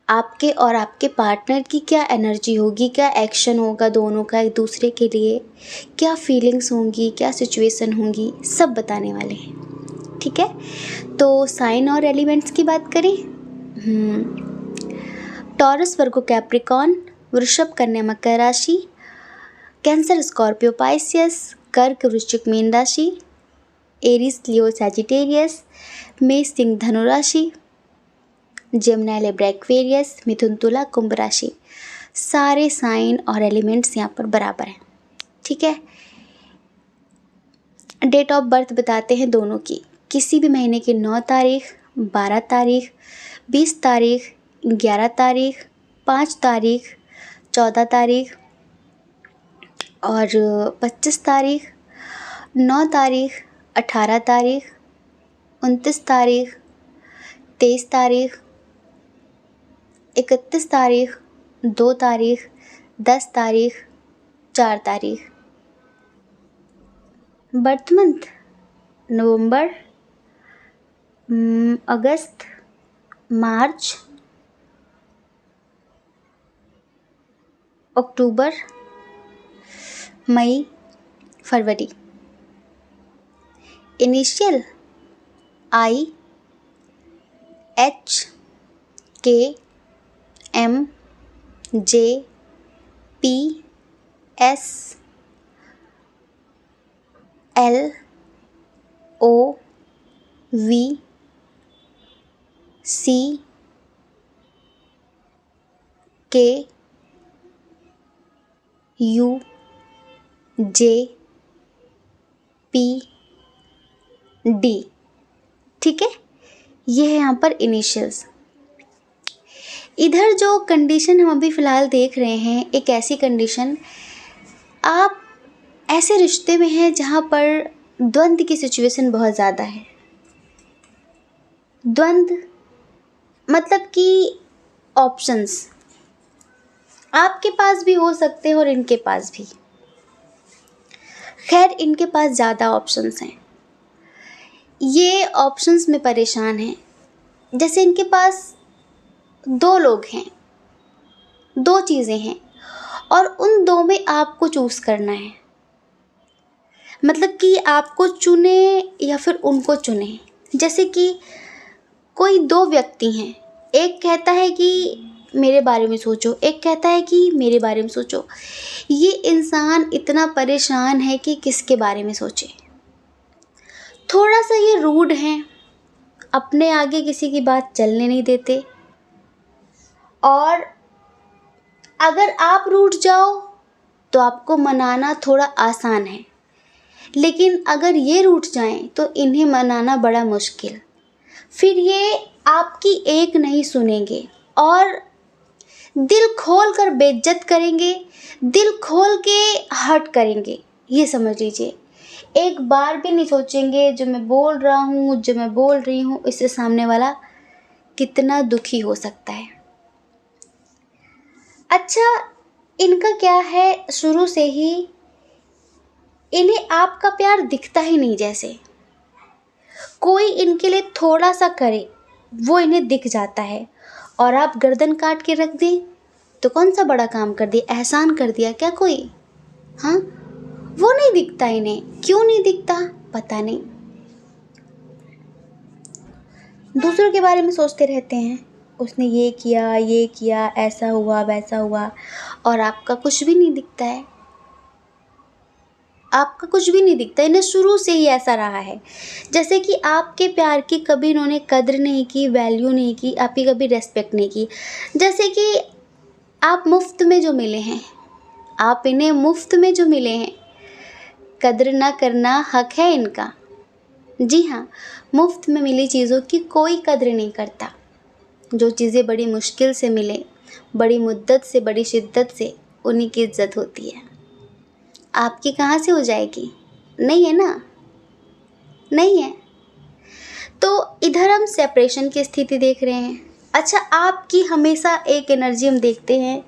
S1: आपके और आपके पार्टनर की क्या एनर्जी होगी, क्या एक्शन होगा दोनों का एक दूसरे के लिए, क्या फीलिंग्स होंगी, क्या सिचुएशन होंगी, सब बताने वाले हैं। ठीक है, तो साइन और एलिमेंट्स की बात करें। टॉरस वर्गो कैप्रिकॉन, वृषभ कन्या मकर राशि, कैंसर स्कॉर्पियो पाइसियस, कर्क वृश्चिक मीन राशि, एरीज लियो सैजिटेरियस, मेष सिंह धनु राशि, जेमिनी लिब्रा एक्वेरियस, मिथुन तुला कुंभ राशि। सारे साइन और एलिमेंट्स यहाँ पर बराबर हैं। ठीक है, डेट ऑफ बर्थ बताते हैं दोनों की। किसी भी महीने की 9 तारीख, 12 तारीख, 20 तारीख, 11 तारीख, 5 तारीख, 14 तारीख और 25 तारीख, 9 तारीख, 18 तारीख, 29 तारीख, 23 तारीख, 31 तारीख, 2 तारीख, 10 तारीख, 4 तारीख। बर्थ मंथ नवंबर, अगस्त, मार्च, अक्टूबर, मई, फरवरी। Initial I, H, K, M, J, P, S, L, O, V, C, K, U, J, P, D. ठीक है, ये है यहाँ पर इनिशियल्स। इधर जो कंडीशन हम अभी फ़िलहाल देख रहे हैं, एक ऐसी कंडीशन, आप ऐसे रिश्ते में हैं जहाँ पर द्वंद्व की सिचुएशन बहुत ज़्यादा है। द्वंद्व मतलब कि ऑप्शंस आपके पास भी हो सकते हैं और इनके पास भी। खैर, इनके पास ज़्यादा ऑप्शंस हैं, ये ऑप्शंस में परेशान हैं। जैसे इनके पास 2 लोग हैं, 2 चीज़ें हैं और उन 2 में आपको चूज़ करना है। मतलब कि आपको चुने या फिर उनको चुने। जैसे कि कोई 2 व्यक्ति हैं, एक कहता है कि मेरे बारे में सोचो, एक कहता है कि मेरे बारे में सोचो। ये इंसान इतना परेशान है कि किसके बारे में सोचे। थोड़ा सा ये रूड हैं, अपने आगे किसी की बात चलने नहीं देते, और अगर आप रूठ जाओ तो आपको मनाना थोड़ा आसान है, लेकिन अगर ये रूठ जाएं तो इन्हें मनाना बड़ा मुश्किल। फिर ये आपकी एक नहीं सुनेंगे और दिल खोल कर बेइज्जत करेंगे, दिल खोल के हर्ट करेंगे। ये समझ लीजिए, एक बार भी नहीं सोचेंगे जो मैं बोल रहा हूँ, जो मैं बोल रही हूँ, इससे सामने वाला कितना दुखी हो सकता है। अच्छा, इनका क्या है, शुरू से ही इन्हें आपका प्यार दिखता ही नहीं। जैसे कोई इनके लिए थोड़ा सा करे वो इन्हें दिख जाता है, और आप गर्दन काट के रख दें तो कौन सा बड़ा काम कर दिया, एहसान कर दिया क्या कोई? हाँ, वो नहीं दिखता इन्हें। क्यों नहीं दिखता पता नहीं, दूसरों के बारे में सोचते रहते हैं, उसने ये किया, ऐसा हुआ वैसा हुआ, और आपका कुछ भी नहीं दिखता है। आपका कुछ भी नहीं दिखता। इन्हें शुरू से ही ऐसा रहा है, जैसे कि आपके प्यार की कभी इन्होंने कद्र नहीं की, वैल्यू नहीं की, आपकी कभी रेस्पेक्ट नहीं की। जैसे कि आप मुफ्त में जो मिले हैं, आप इन्हें मुफ्त में जो मिले हैं, कद्र ना करना हक है इनका। जी हाँ, मुफ्त में मिली चीज़ों की कोई कद्र नहीं करता। जो चीज़ें बड़ी मुश्किल से मिले, बड़ी मुद्दत से, बड़ी शिद्दत से, उन्हीं की इज्जत होती है। आपकी कहाँ से हो जाएगी? नहीं है ना, नहीं है। तो इधर हम सेपरेशन की स्थिति देख रहे हैं। अच्छा, आपकी हमेशा एक एनर्जी हम देखते हैं,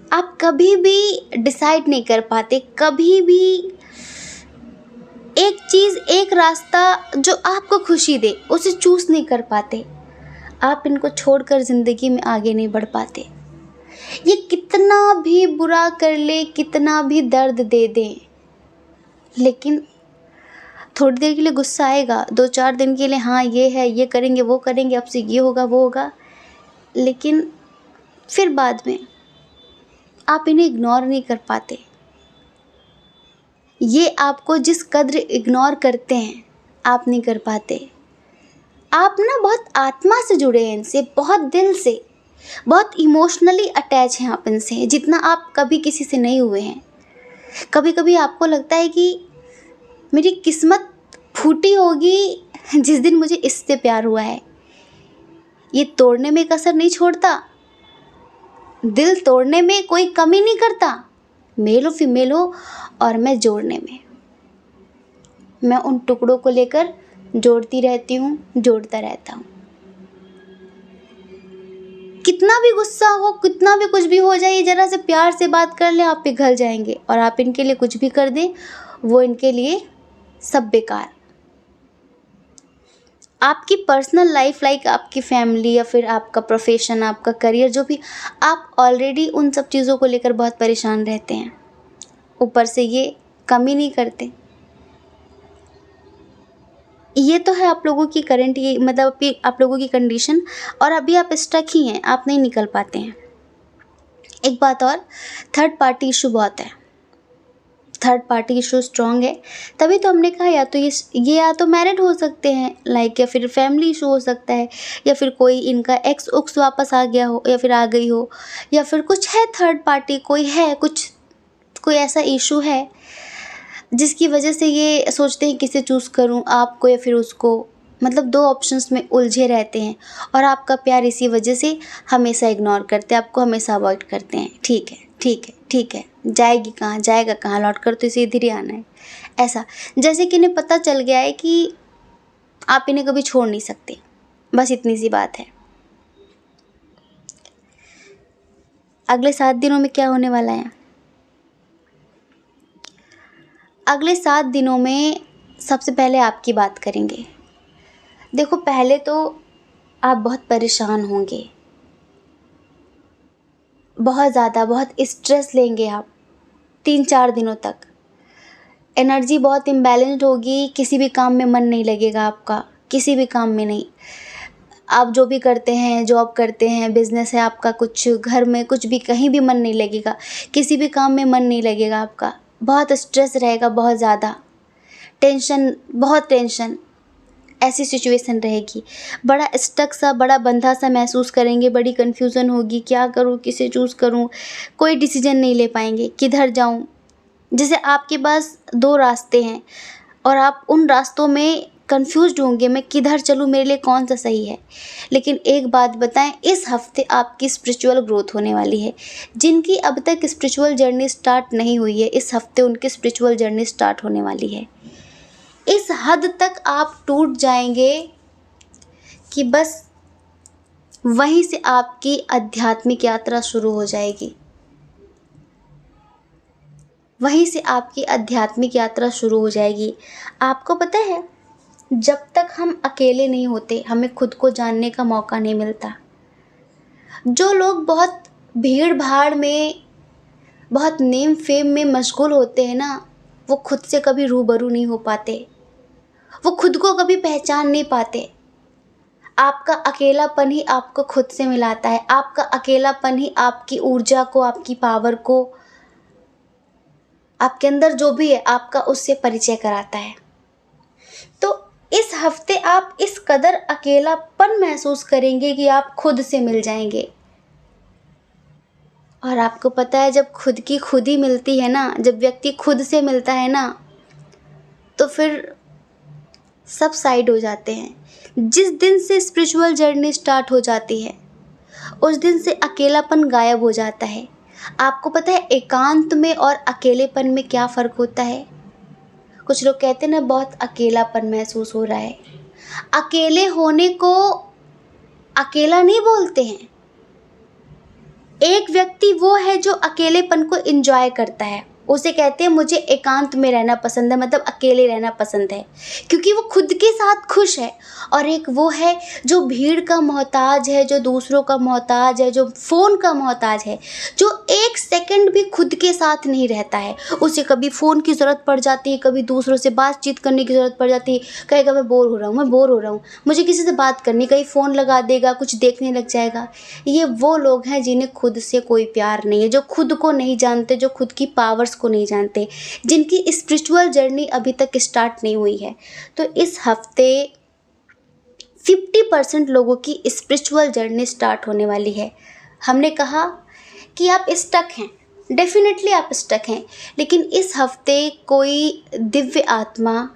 S1: आप कभी भी डिसाइड नहीं कर पाते, कभी भी एक चीज़, एक रास्ता जो आपको खुशी दे उसे चूज़ नहीं कर पाते। आप इनको छोड़कर ज़िंदगी में आगे नहीं बढ़ पाते। ये कितना भी बुरा कर ले, कितना भी दर्द दे दें, लेकिन थोड़ी देर के लिए गुस्सा आएगा, 2-4 दिन के लिए हाँ ये है, ये करेंगे, वो करेंगे, अब से ये होगा, वो होगा, लेकिन फिर बाद में आप इन्हें इग्नोर नहीं कर पाते। ये आपको जिस कद्र इग्नोर करते हैं, आप नहीं कर पाते। आप ना बहुत आत्मा से जुड़े हैं इनसे, बहुत दिल से, बहुत इमोशनली अटैच हैं आप इनसे, जितना आप कभी किसी से नहीं हुए हैं। कभी कभी आपको लगता है कि मेरी किस्मत फूटी होगी जिस दिन मुझे इससे प्यार हुआ है। ये तोड़ने में कसर नहीं छोड़ता, दिल तोड़ने में कोई कमी नहीं करता, मेल हो फीमेल हो, और मैं जोड़ने में, मैं उन टुकड़ों को लेकर जोड़ती रहती हूँ, जोड़ता रहता हूँ। कितना भी गुस्सा हो, कितना भी कुछ भी हो जाए, जरा से प्यार से बात कर ले, आप पिघल जाएंगे, और आप इनके लिए कुछ भी कर दें, वो इनके लिए सब बेकार। आपकी पर्सनल लाइफ, लाइक आपकी फैमिली या फिर आपका प्रोफेशन, आपका करियर, जो भी, आप ऑलरेडी उन सब चीज़ों को लेकर बहुत परेशान रहते हैं, ऊपर से ये कमी नहीं करते। ये तो है आप लोगों की करंट, ये मतलब आप लोगों की कंडीशन, और अभी आप स्टक ही हैं, आप नहीं निकल पाते हैं। एक बात और, थर्ड पार्टी इशू बहुत है, थर्ड पार्टी इशू स्ट्रॉन्ग है, तभी तो हमने कहा या तो ये या तो मैरिड हो सकते हैं, लाइक, या फिर फैमिली इशू हो सकता है, या फिर कोई इनका एक्स उक्स वापस आ गया हो, या फिर आ गई हो, या फिर कुछ है थर्ड पार्टी, कोई है, कोई ऐसा इशू है जिसकी वजह से ये सोचते हैं किसे चूज़ करूं, आपको या फिर उसको, मतलब 2 ऑप्शंस में उलझे रहते हैं, और आपका प्यार इसी वजह से हमेशा इग्नोर करते हैं, आपको हमेशा अवॉइड करते हैं। ठीक है, ठीक है, ठीक है, जाएगी कहाँ, जाएगा कहाँ, लौट कर तो इसे इधर ही आना है। ऐसा जैसे कि इन्हें पता चल गया है कि आप इन्हें कभी छोड़ नहीं सकते, बस इतनी सी बात है। अगले 7 दिनों में क्या होने वाला है? अगले 7 दिनों में सबसे पहले आपकी बात करेंगे। देखो, पहले तो आप बहुत परेशान होंगे, बहुत ज़्यादा, बहुत स्ट्रेस लेंगे आप 3-4 दिनों तक। एनर्जी बहुत इम्बैलेंस्ड होगी, किसी भी काम में मन नहीं लगेगा आपका, किसी भी काम में नहीं। आप जो भी करते हैं, जॉब करते हैं, बिजनेस है आपका, कुछ घर में कुछ भी, कहीं भी मन नहीं लगेगा, किसी भी काम में मन नहीं लगेगा आपका। बहुत स्ट्रेस रहेगा, बहुत ज़्यादा टेंशन, बहुत टेंशन, ऐसी सिचुएशन रहेगी। बड़ा स्टक सा, बड़ा बंधा सा महसूस करेंगे, बड़ी कन्फ्यूज़न होगी, क्या करूँ, किसे चूज़ करूँ, कोई डिसीजन नहीं ले पाएंगे, किधर जाऊँ। जैसे आपके पास 2 रास्ते हैं और आप उन रास्तों में कंफ्यूज्ड होंगे, मैं किधर चलूँ, मेरे लिए कौन सा सही है। लेकिन एक बात बताएं, इस हफ्ते आपकी स्पिरिचुअल ग्रोथ होने वाली है। जिनकी अब तक स्पिरिचुअल जर्नी स्टार्ट नहीं हुई है, इस हफ्ते उनकी स्पिरिचुअल जर्नी स्टार्ट होने वाली है। इस हद तक आप टूट जाएंगे कि बस वहीं से आपकी आध्यात्मिक यात्रा शुरू हो जाएगी, वहीं से आपकी आध्यात्मिक यात्रा शुरू हो जाएगी। आपको पता है, जब तक हम अकेले नहीं होते, हमें खुद को जानने का मौका नहीं मिलता। जो लोग बहुत भीड़ भाड़ में, बहुत नेम फेम में मशगूल होते हैं ना, वो खुद से कभी रूबरू नहीं हो पाते, वो खुद को कभी पहचान नहीं पाते। आपका अकेलापन ही आपको खुद से मिलाता है, आपका अकेलापन ही आपकी ऊर्जा को, आपकी पावर को, आपके अंदर जो भी है आपका, उससे परिचय कराता है। तो इस हफ्ते आप इस कदर अकेलापन महसूस करेंगे कि आप खुद से मिल जाएंगे। और आपको पता है, जब खुद की खुद ही मिलती है ना, जब व्यक्ति खुद से मिलता है ना, तो फिर सब साइड हो जाते हैं। जिस दिन से स्पिरिचुअल जर्नी स्टार्ट हो जाती है, उस दिन से अकेलापन गायब हो जाता है। आपको पता है एकांत में और अकेलेपन में क्या फ़र्क होता है? कुछ लोग कहते हैं ना, बहुत अकेलापन महसूस हो रहा है। अकेले होने को अकेला नहीं बोलते हैं। एक व्यक्ति वो है जो अकेलेपन को एंजॉय करता है, उसे कहते हैं मुझे एकांत में रहना पसंद है, मतलब अकेले रहना पसंद है, क्योंकि वो खुद के साथ खुश है। और एक वो है जो भीड़ का मोहताज है, जो दूसरों का मोहताज है, जो फ़ोन का मोहताज है, जो एक सेकंड भी खुद के साथ नहीं रहता है। उसे कभी फ़ोन की ज़रूरत पड़ जाती है, कभी दूसरों से बातचीत करने की ज़रूरत पड़ जाती है, कहेगा मैं बोर हो रहा हूँ, मैं बोर हो रहा हूँ, मुझे किसी से बात करनी, कहीं फ़ोन लगा देगा, कुछ देखने लग जाएगा। ये वो लोग हैं जिन्हें खुद से कोई प्यार नहीं है, जो खुद को नहीं जानते, जो खुद की पावर्स को नहीं जानते, जिनकी स्पिरिचुअल जर्नी अभी तक स्टार्ट नहीं हुई है। तो इस हफ्ते 50% लोगों की स्पिरिचुअल जर्नी स्टार्ट होने वाली है। हमने कहा कि आप स्टक हैं, डेफिनेटली आप स्टक हैं, लेकिन इस हफ्ते कोई दिव्य आत्मा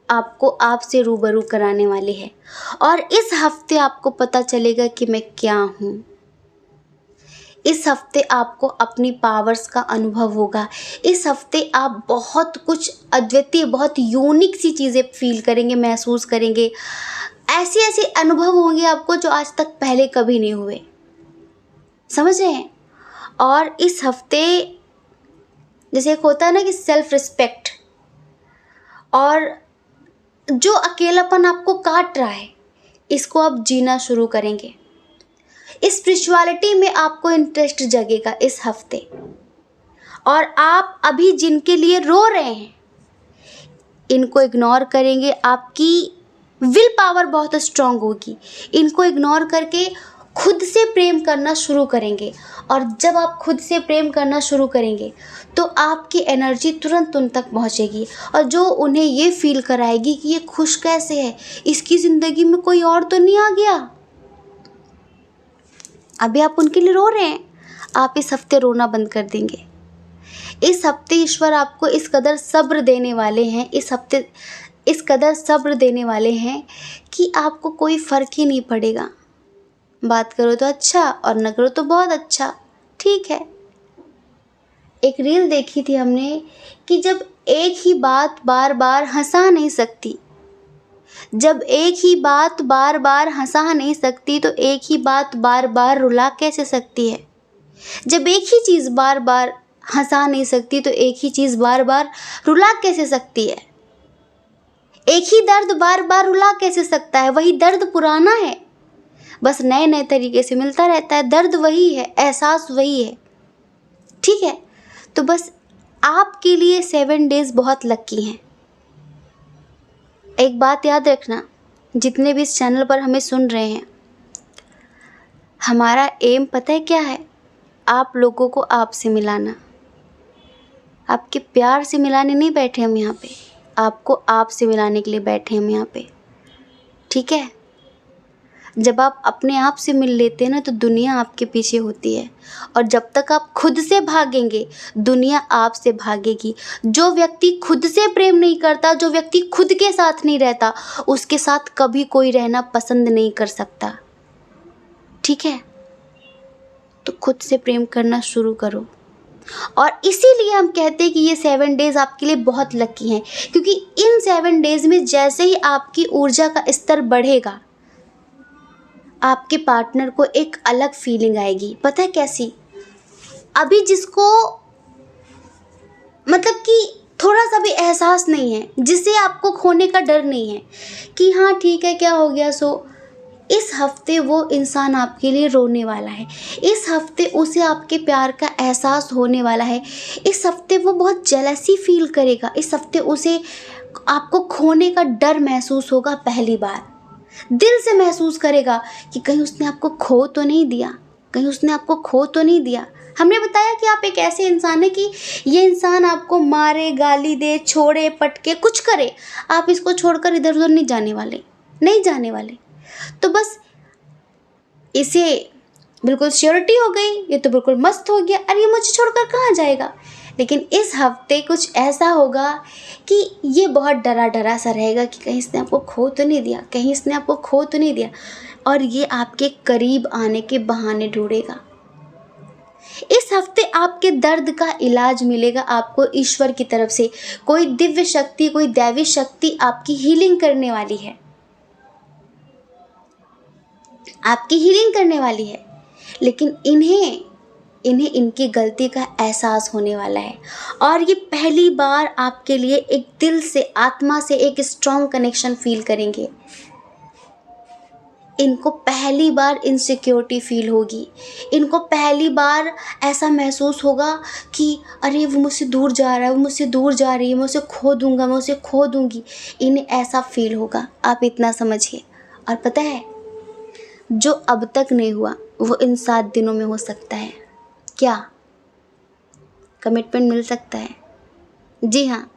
S1: आपको आपसे रूबरू कराने वाली है, और इस हफ्ते आपको पता चलेगा कि मैं क्या हूँ। इस हफ्ते आपको अपनी पावर्स का अनुभव होगा। इस हफ्ते आप बहुत कुछ अद्वितीय, बहुत यूनिक सी चीज़ें फील करेंगे, महसूस करेंगे। ऐसे ऐसे अनुभव होंगे आपको जो आज तक पहले कभी नहीं हुए, समझ रहे हैं। और इस हफ्ते जैसे एक होता है ना कि सेल्फ रिस्पेक्ट, और जो अकेलापन आपको काट रहा है, इसको आप जीना शुरू करेंगे। स्पिरिचुअलिटी में आपको इंटरेस्ट जगेगा इस हफ्ते, और आप अभी जिनके लिए रो रहे हैं इनको इग्नोर करेंगे। आपकी विल पावर बहुत स्ट्रांग होगी, इनको इग्नोर करके खुद से प्रेम करना शुरू करेंगे। और जब आप खुद से प्रेम करना शुरू करेंगे तो आपकी एनर्जी तुरंत उन तक पहुंचेगी, और जो उन्हें ये फील कराएगी कि ये खुश कैसे है, इसकी ज़िंदगी में कोई और तो नहीं आ गया। अभी आप उनके लिए रो रहे हैं, आप इस हफ्ते रोना बंद कर देंगे। इस हफ्ते ईश्वर आपको इस कदर सब्र देने वाले हैं, इस हफ्ते इस कदर सब्र देने वाले हैं कि आपको कोई फ़र्क ही नहीं पड़ेगा। बात करो तो अच्छा, और न करो तो बहुत अच्छा, ठीक है। एक रील देखी थी हमने कि जब एक ही बात बार बार हंसा नहीं सकती, जब एक ही बात बार बार हंसा नहीं सकती तो एक ही बात बार बार रुला कैसे सकती है। जब एक ही चीज़ बार बार हंसा नहीं सकती तो एक ही चीज़ बार बार रुला कैसे सकती है। एक ही दर्द बार बार रुला कैसे सकता है। वही दर्द पुराना है, बस नए नए तरीके से मिलता रहता है। दर्द वही है, एहसास वही है, ठीक है। तो बस आपके लिए 7 डेज़ बहुत लकी हैं। एक बात याद रखना, जितने भी इस चैनल पर हमें सुन रहे हैं, हमारा एम पता है क्या है? आप लोगों को आपसे मिलाना। आपके प्यार से मिलाने नहीं बैठे हम यहाँ पे, आपको आपसे मिलाने के लिए बैठे हम यहाँ पे, ठीक है। जब आप अपने आप से मिल लेते हैं ना तो दुनिया आपके पीछे होती है, और जब तक आप खुद से भागेंगे दुनिया आपसे भागेगी। जो व्यक्ति खुद से प्रेम नहीं करता, जो व्यक्ति खुद के साथ नहीं रहता, उसके साथ कभी कोई रहना पसंद नहीं कर सकता, ठीक है। तो खुद से प्रेम करना शुरू करो। और इसीलिए हम कहते हैं कि ये 7 डेज़ आपके लिए बहुत लकी हैं, क्योंकि इन 7 डेज़ में जैसे ही आपकी ऊर्जा का स्तर बढ़ेगा, आपके पार्टनर को एक अलग फीलिंग आएगी। पता है कैसी? अभी जिसको मतलब कि थोड़ा सा भी एहसास नहीं है, जिसे आपको खोने का डर नहीं है कि हाँ ठीक है क्या हो गया सो, इस हफ्ते वो इंसान आपके लिए रोने वाला है। इस हफ्ते उसे आपके प्यार का एहसास होने वाला है। इस हफ्ते वो बहुत जेलसी फील करेगा। इस हफ्ते उसे आपको खोने का डर महसूस होगा, पहली बार दिल से महसूस करेगा कि कहीं उसने आपको खो तो नहीं दिया, कहीं उसने आपको खो तो नहीं दिया। हमने बताया कि आप एक ऐसे इंसान है कि ये इंसान आपको मारे, गाली दे, छोड़े, पटके, कुछ करे, आप इसको छोड़कर इधर उधर नहीं जाने वाले, नहीं जाने वाले। तो बस इसे बिल्कुल श्योरिटी हो गई, ये तो बिल्कुल मस्त हो गया, अरे ये मुझे छोड़कर कहाँ जाएगा। लेकिन इस हफ्ते कुछ ऐसा होगा कि ये बहुत डरा डरा सा रहेगा कि कहीं इसने आपको खो तो नहीं दिया, कहीं इसने आपको खो तो नहीं दिया, और ये आपके करीब आने के बहाने ढूंढेगा। इस हफ्ते आपके दर्द का इलाज मिलेगा आपको ईश्वर की तरफ से। कोई दिव्य शक्ति, कोई दैवी शक्ति आपकी हीलिंग करने वाली है, आपकी हीलिंग करने वाली है। लेकिन इन्हें इन्हें इनकी गलती का एहसास होने वाला है और ये पहली बार आपके लिए एक दिल से, आत्मा से एक स्ट्रॉन्ग कनेक्शन फील करेंगे। इनको पहली बार इनसिक्योरिटी फील होगी, इनको पहली बार ऐसा महसूस होगा कि अरे वो मुझसे दूर जा रहा है, वो मुझसे दूर जा रही है, मैं उसे खो दूंगा, मैं उसे खो दूंगी। इन्हें ऐसा फील होगा, आप इतना समझिए। और पता है, जो अब तक नहीं हुआ वो इन 7 दिनों में हो सकता है। क्या कमिटमेंट मिल सकता है? जी हाँ,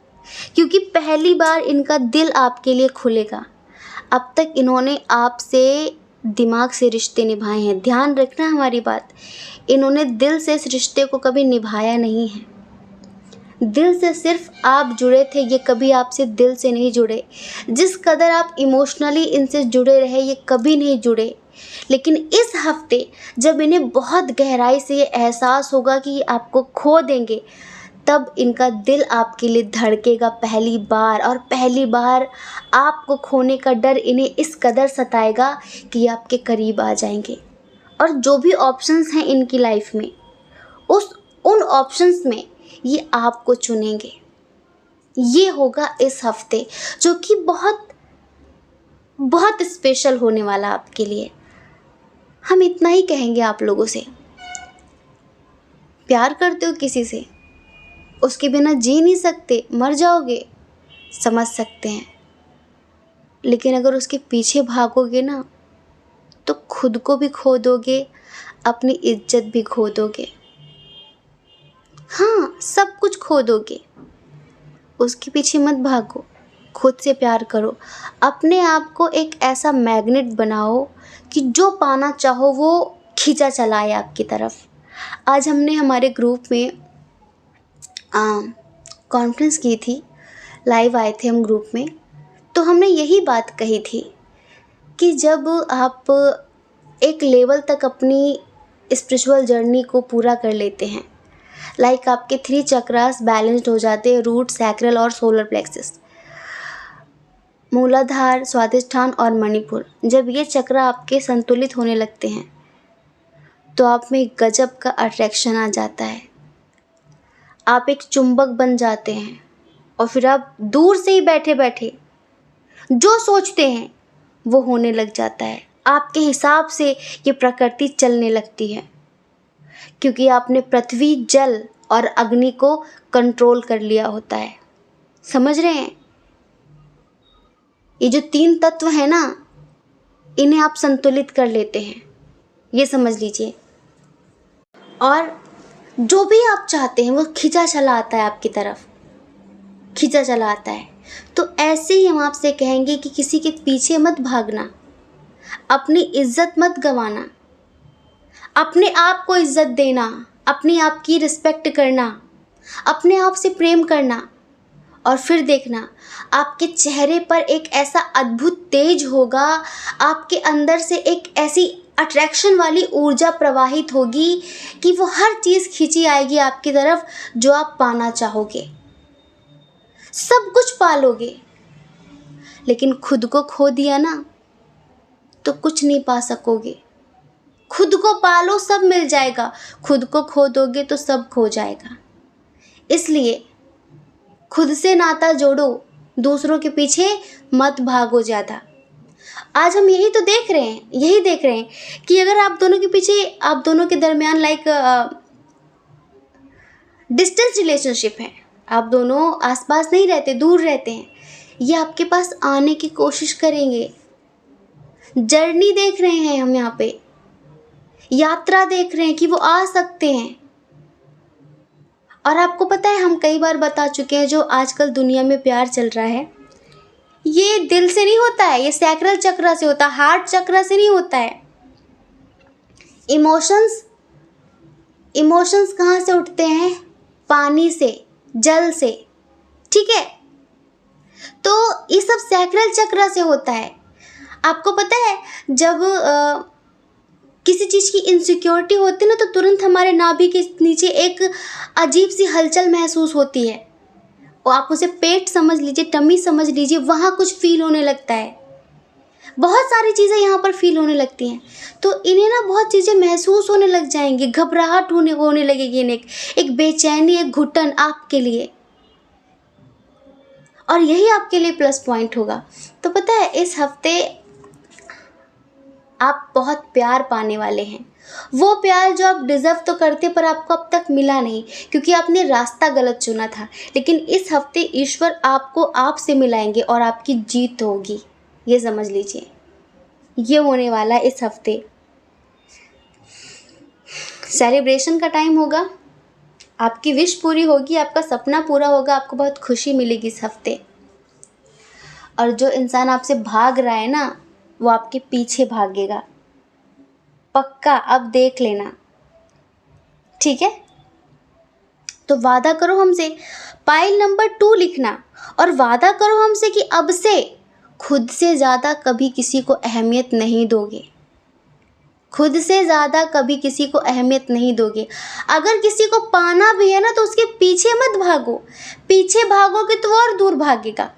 S1: क्योंकि पहली बार इनका दिल आपके लिए खुलेगा। अब तक इन्होंने आपसे दिमाग से रिश्ते निभाए हैं, ध्यान रखना हमारी बात। इन्होंने दिल से इस रिश्ते को कभी निभाया नहीं है। दिल से सिर्फ आप जुड़े थे, ये कभी आपसे दिल से नहीं जुड़े। जिस कदर आप इमोशनली इनसे जुड़े रहे, ये कभी नहीं जुड़े। लेकिन इस हफ्ते जब इन्हें बहुत गहराई से ये एहसास होगा कि ये आपको खो देंगे, तब इनका दिल आपके लिए धड़केगा पहली बार। और पहली बार आपको खोने का डर इन्हें इस कदर सताएगा कि ये आपके करीब आ जाएंगे। और जो भी ऑप्शंस हैं इनकी लाइफ में, उन ऑप्शंस में ये आपको चुनेंगे। ये होगा इस हफ्ते, जो कि बहुत बहुत स्पेशल होने वाला आपके लिए। हम इतना ही कहेंगे आप लोगों से। प्यार करते हो किसी से, उसके बिना जी नहीं सकते, मर जाओगे, समझ सकते हैं। लेकिन अगर उसके पीछे भागोगे ना, तो खुद को भी खो दोगे, अपनी इज्जत भी खो दोगे। हाँ, सब कुछ खो दोगे। उसके पीछे मत भागो, खुद से प्यार करो। अपने आप को एक ऐसा मैग्नेट बनाओ कि जो पाना चाहो वो खींचा चलाए आपकी तरफ। आज हमने हमारे ग्रुप में कॉन्फ्रेंस की थी, लाइव आए थे हम ग्रुप में, तो हमने यही बात कही थी कि जब आप एक लेवल तक अपनी स्पिरिचुअल जर्नी को पूरा कर लेते हैं, लाइक आपके 3 चक्रास बैलेंस्ड हो जाते हैं, रूट, सैक्रल और सोलर प्लेक्सस, मूलाधार, स्वादिष्ठान और मणिपुर। जब ये चक्र आपके संतुलित होने लगते हैं, तो आप में एक गजब का अट्रैक्शन आ जाता है। आप एक चुंबक बन जाते हैं और फिर आप दूर से ही बैठे बैठे जो सोचते हैं वो होने लग जाता है। आपके हिसाब से ये प्रकृति चलने लगती है, क्योंकि आपने पृथ्वी, जल और अग्नि को कंट्रोल कर लिया होता है। समझ रहे हैं? ये जो 3 तत्व हैं ना, इन्हें आप संतुलित कर लेते हैं, ये समझ लीजिए। और जो भी आप चाहते हैं वो खींचा चला आता है आपकी तरफ, खींचा चला आता है। तो ऐसे ही हम आपसे कहेंगे कि किसी के पीछे मत भागना, अपनी इज्जत मत गंवाना, अपने आप को इज्जत देना, अपने आप की रिस्पेक्ट करना, अपने आप से प्रेम करना। और फिर देखना, आपके चेहरे पर एक ऐसा अद्भुत तेज होगा, आपके अंदर से एक ऐसी अट्रैक्शन वाली ऊर्जा प्रवाहित होगी कि वो हर चीज़ खींची आएगी आपकी तरफ जो आप पाना चाहोगे। सब कुछ पालोगे, लेकिन खुद को खो दिया ना, तो कुछ नहीं पा सकोगे। खुद को पालो, सब मिल जाएगा। खुद को खो दोगे तो सब खो जाएगा। इसलिए खुद से नाता जोड़ो, दूसरों के पीछे मत भागो ज़्यादा। आज हम यही देख रहे हैं कि अगर आप दोनों के पीछे, आप दोनों के दरमियान लाइक डिस्टेंस रिलेशनशिप है, आप दोनों आसपास नहीं रहते, दूर रहते हैं, ये आपके पास आने की कोशिश करेंगे। जर्नी देख रहे हैं हम, यहाँ पे यात्रा देख रहे हैं कि वो आ सकते हैं। और आपको पता है, हम कई बार बता चुके हैं, जो आजकल दुनिया में प्यार चल रहा है, ये दिल से नहीं होता है, ये सैक्रल चक्र से होता है, हार्ट चक्र से नहीं होता है। इमोशंस कहाँ से उठते हैं? पानी से, जल से, ठीक है? तो ये सब सैक्रल चक्र से होता है। आपको पता है, जब किसी चीज़ की इनसिक्योरिटी होती है ना, तो तुरंत हमारे नाभि के नीचे एक अजीब सी हलचल महसूस होती है। और आप उसे पेट समझ लीजिए, टमी समझ लीजिए, वहाँ कुछ फील होने लगता है। बहुत सारी चीज़ें यहाँ पर फील होने लगती हैं। तो इन्हें ना बहुत चीज़ें महसूस होने लग जाएंगी, घबराहट होने लगेगी इन्हें, एक बेचैनी, एक घुटन आपके लिए, और यही आपके लिए प्लस पॉइंट होगा। तो पता है इस हफ्ते आप बहुत प्यार पाने वाले हैं, वो प्यार जो आप डिज़र्व तो करते पर आपको अब तक मिला नहीं, क्योंकि आपने रास्ता गलत चुना था। लेकिन इस हफ्ते ईश्वर आपको आपसे मिलाएंगे और आपकी जीत होगी, ये समझ लीजिए, ये होने वाला है इस हफ्ते। सेलिब्रेशन का टाइम होगा, आपकी विश पूरी होगी, आपका सपना पूरा होगा, आपको बहुत खुशी मिलेगी इस हफ्ते। और जो इंसान आपसे भाग रहा है ना, वो आपके पीछे भागेगा, पक्का, अब देख लेना, ठीक है। तो वादा करो हमसे, पाइल नंबर 2 लिखना, और वादा करो हमसे कि अब से खुद से ज़्यादा कभी किसी को अहमियत नहीं दोगे, खुद से ज़्यादा कभी किसी को अहमियत नहीं दोगे। अगर किसी को पाना भी है ना तो उसके पीछे मत भागो, पीछे भागोगे तो वो और दूर भागेगा।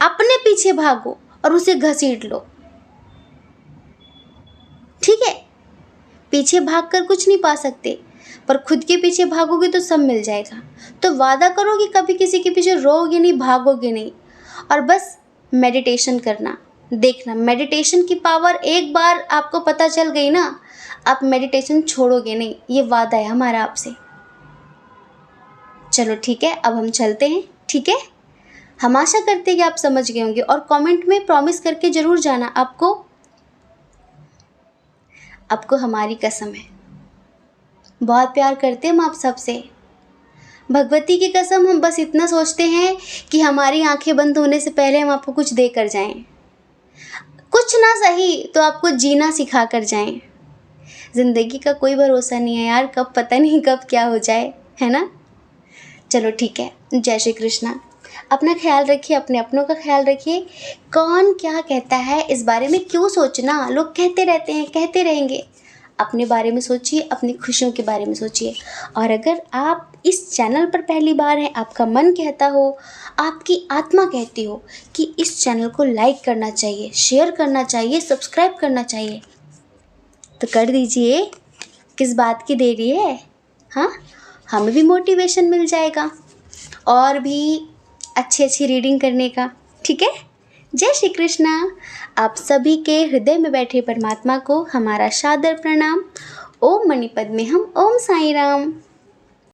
S1: अपने पीछे भागो और उसे घसीट लो, ठीक है। पीछे भागकर कुछ नहीं पा सकते, पर खुद के पीछे भागोगे तो सब मिल जाएगा। तो वादा करो कि कभी किसी के पीछे रोओगे नहीं, भागोगे नहीं, और बस मेडिटेशन करना। देखना, मेडिटेशन की पावर एक बार आपको पता चल गई ना, आप मेडिटेशन छोड़ोगे नहीं, ये वादा है हमारा आपसे। चलो ठीक है, अब हम चलते हैं, ठीक है। हम आशा करते हैं कि आप समझ गए होंगे, और कमेंट में प्रॉमिस करके ज़रूर जाना, आपको हमारी कसम है, बहुत प्यार करते हैं हम आप सबसे। भगवती की कसम, हम बस इतना सोचते हैं कि हमारी आंखें बंद होने से पहले हम आपको कुछ दे कर जाएं, कुछ ना सही तो आपको जीना सिखा कर जाएं। ज़िंदगी का कोई भरोसा नहीं है यार, कब पता नहीं कब क्या हो जाए, है ना। चलो ठीक है, जय श्री कृष्णा। अपना ख्याल रखिए, अपने अपनों का ख्याल रखिए। कौन क्या कहता है इस बारे में क्यों सोचना, लोग कहते रहते हैं, कहते रहेंगे। अपने बारे में सोचिए, अपनी खुशियों के बारे में सोचिए। और अगर आप इस चैनल पर पहली बार हैं, आपका मन कहता हो, आपकी आत्मा कहती हो कि इस चैनल को लाइक करना चाहिए, शेयर करना चाहिए, सब्सक्राइब करना चाहिए, तो कर दीजिए। किस बात की देरी है, हाँ, हमें भी मोटिवेशन मिल जाएगा और भी अच्छी रीडिंग करने का, ठीक है। जय श्री कृष्णा। आप सभी के हृदय में बैठे परमात्मा को हमारा सादर प्रणाम। ओम मणिपद में हम, ओम साईं राम।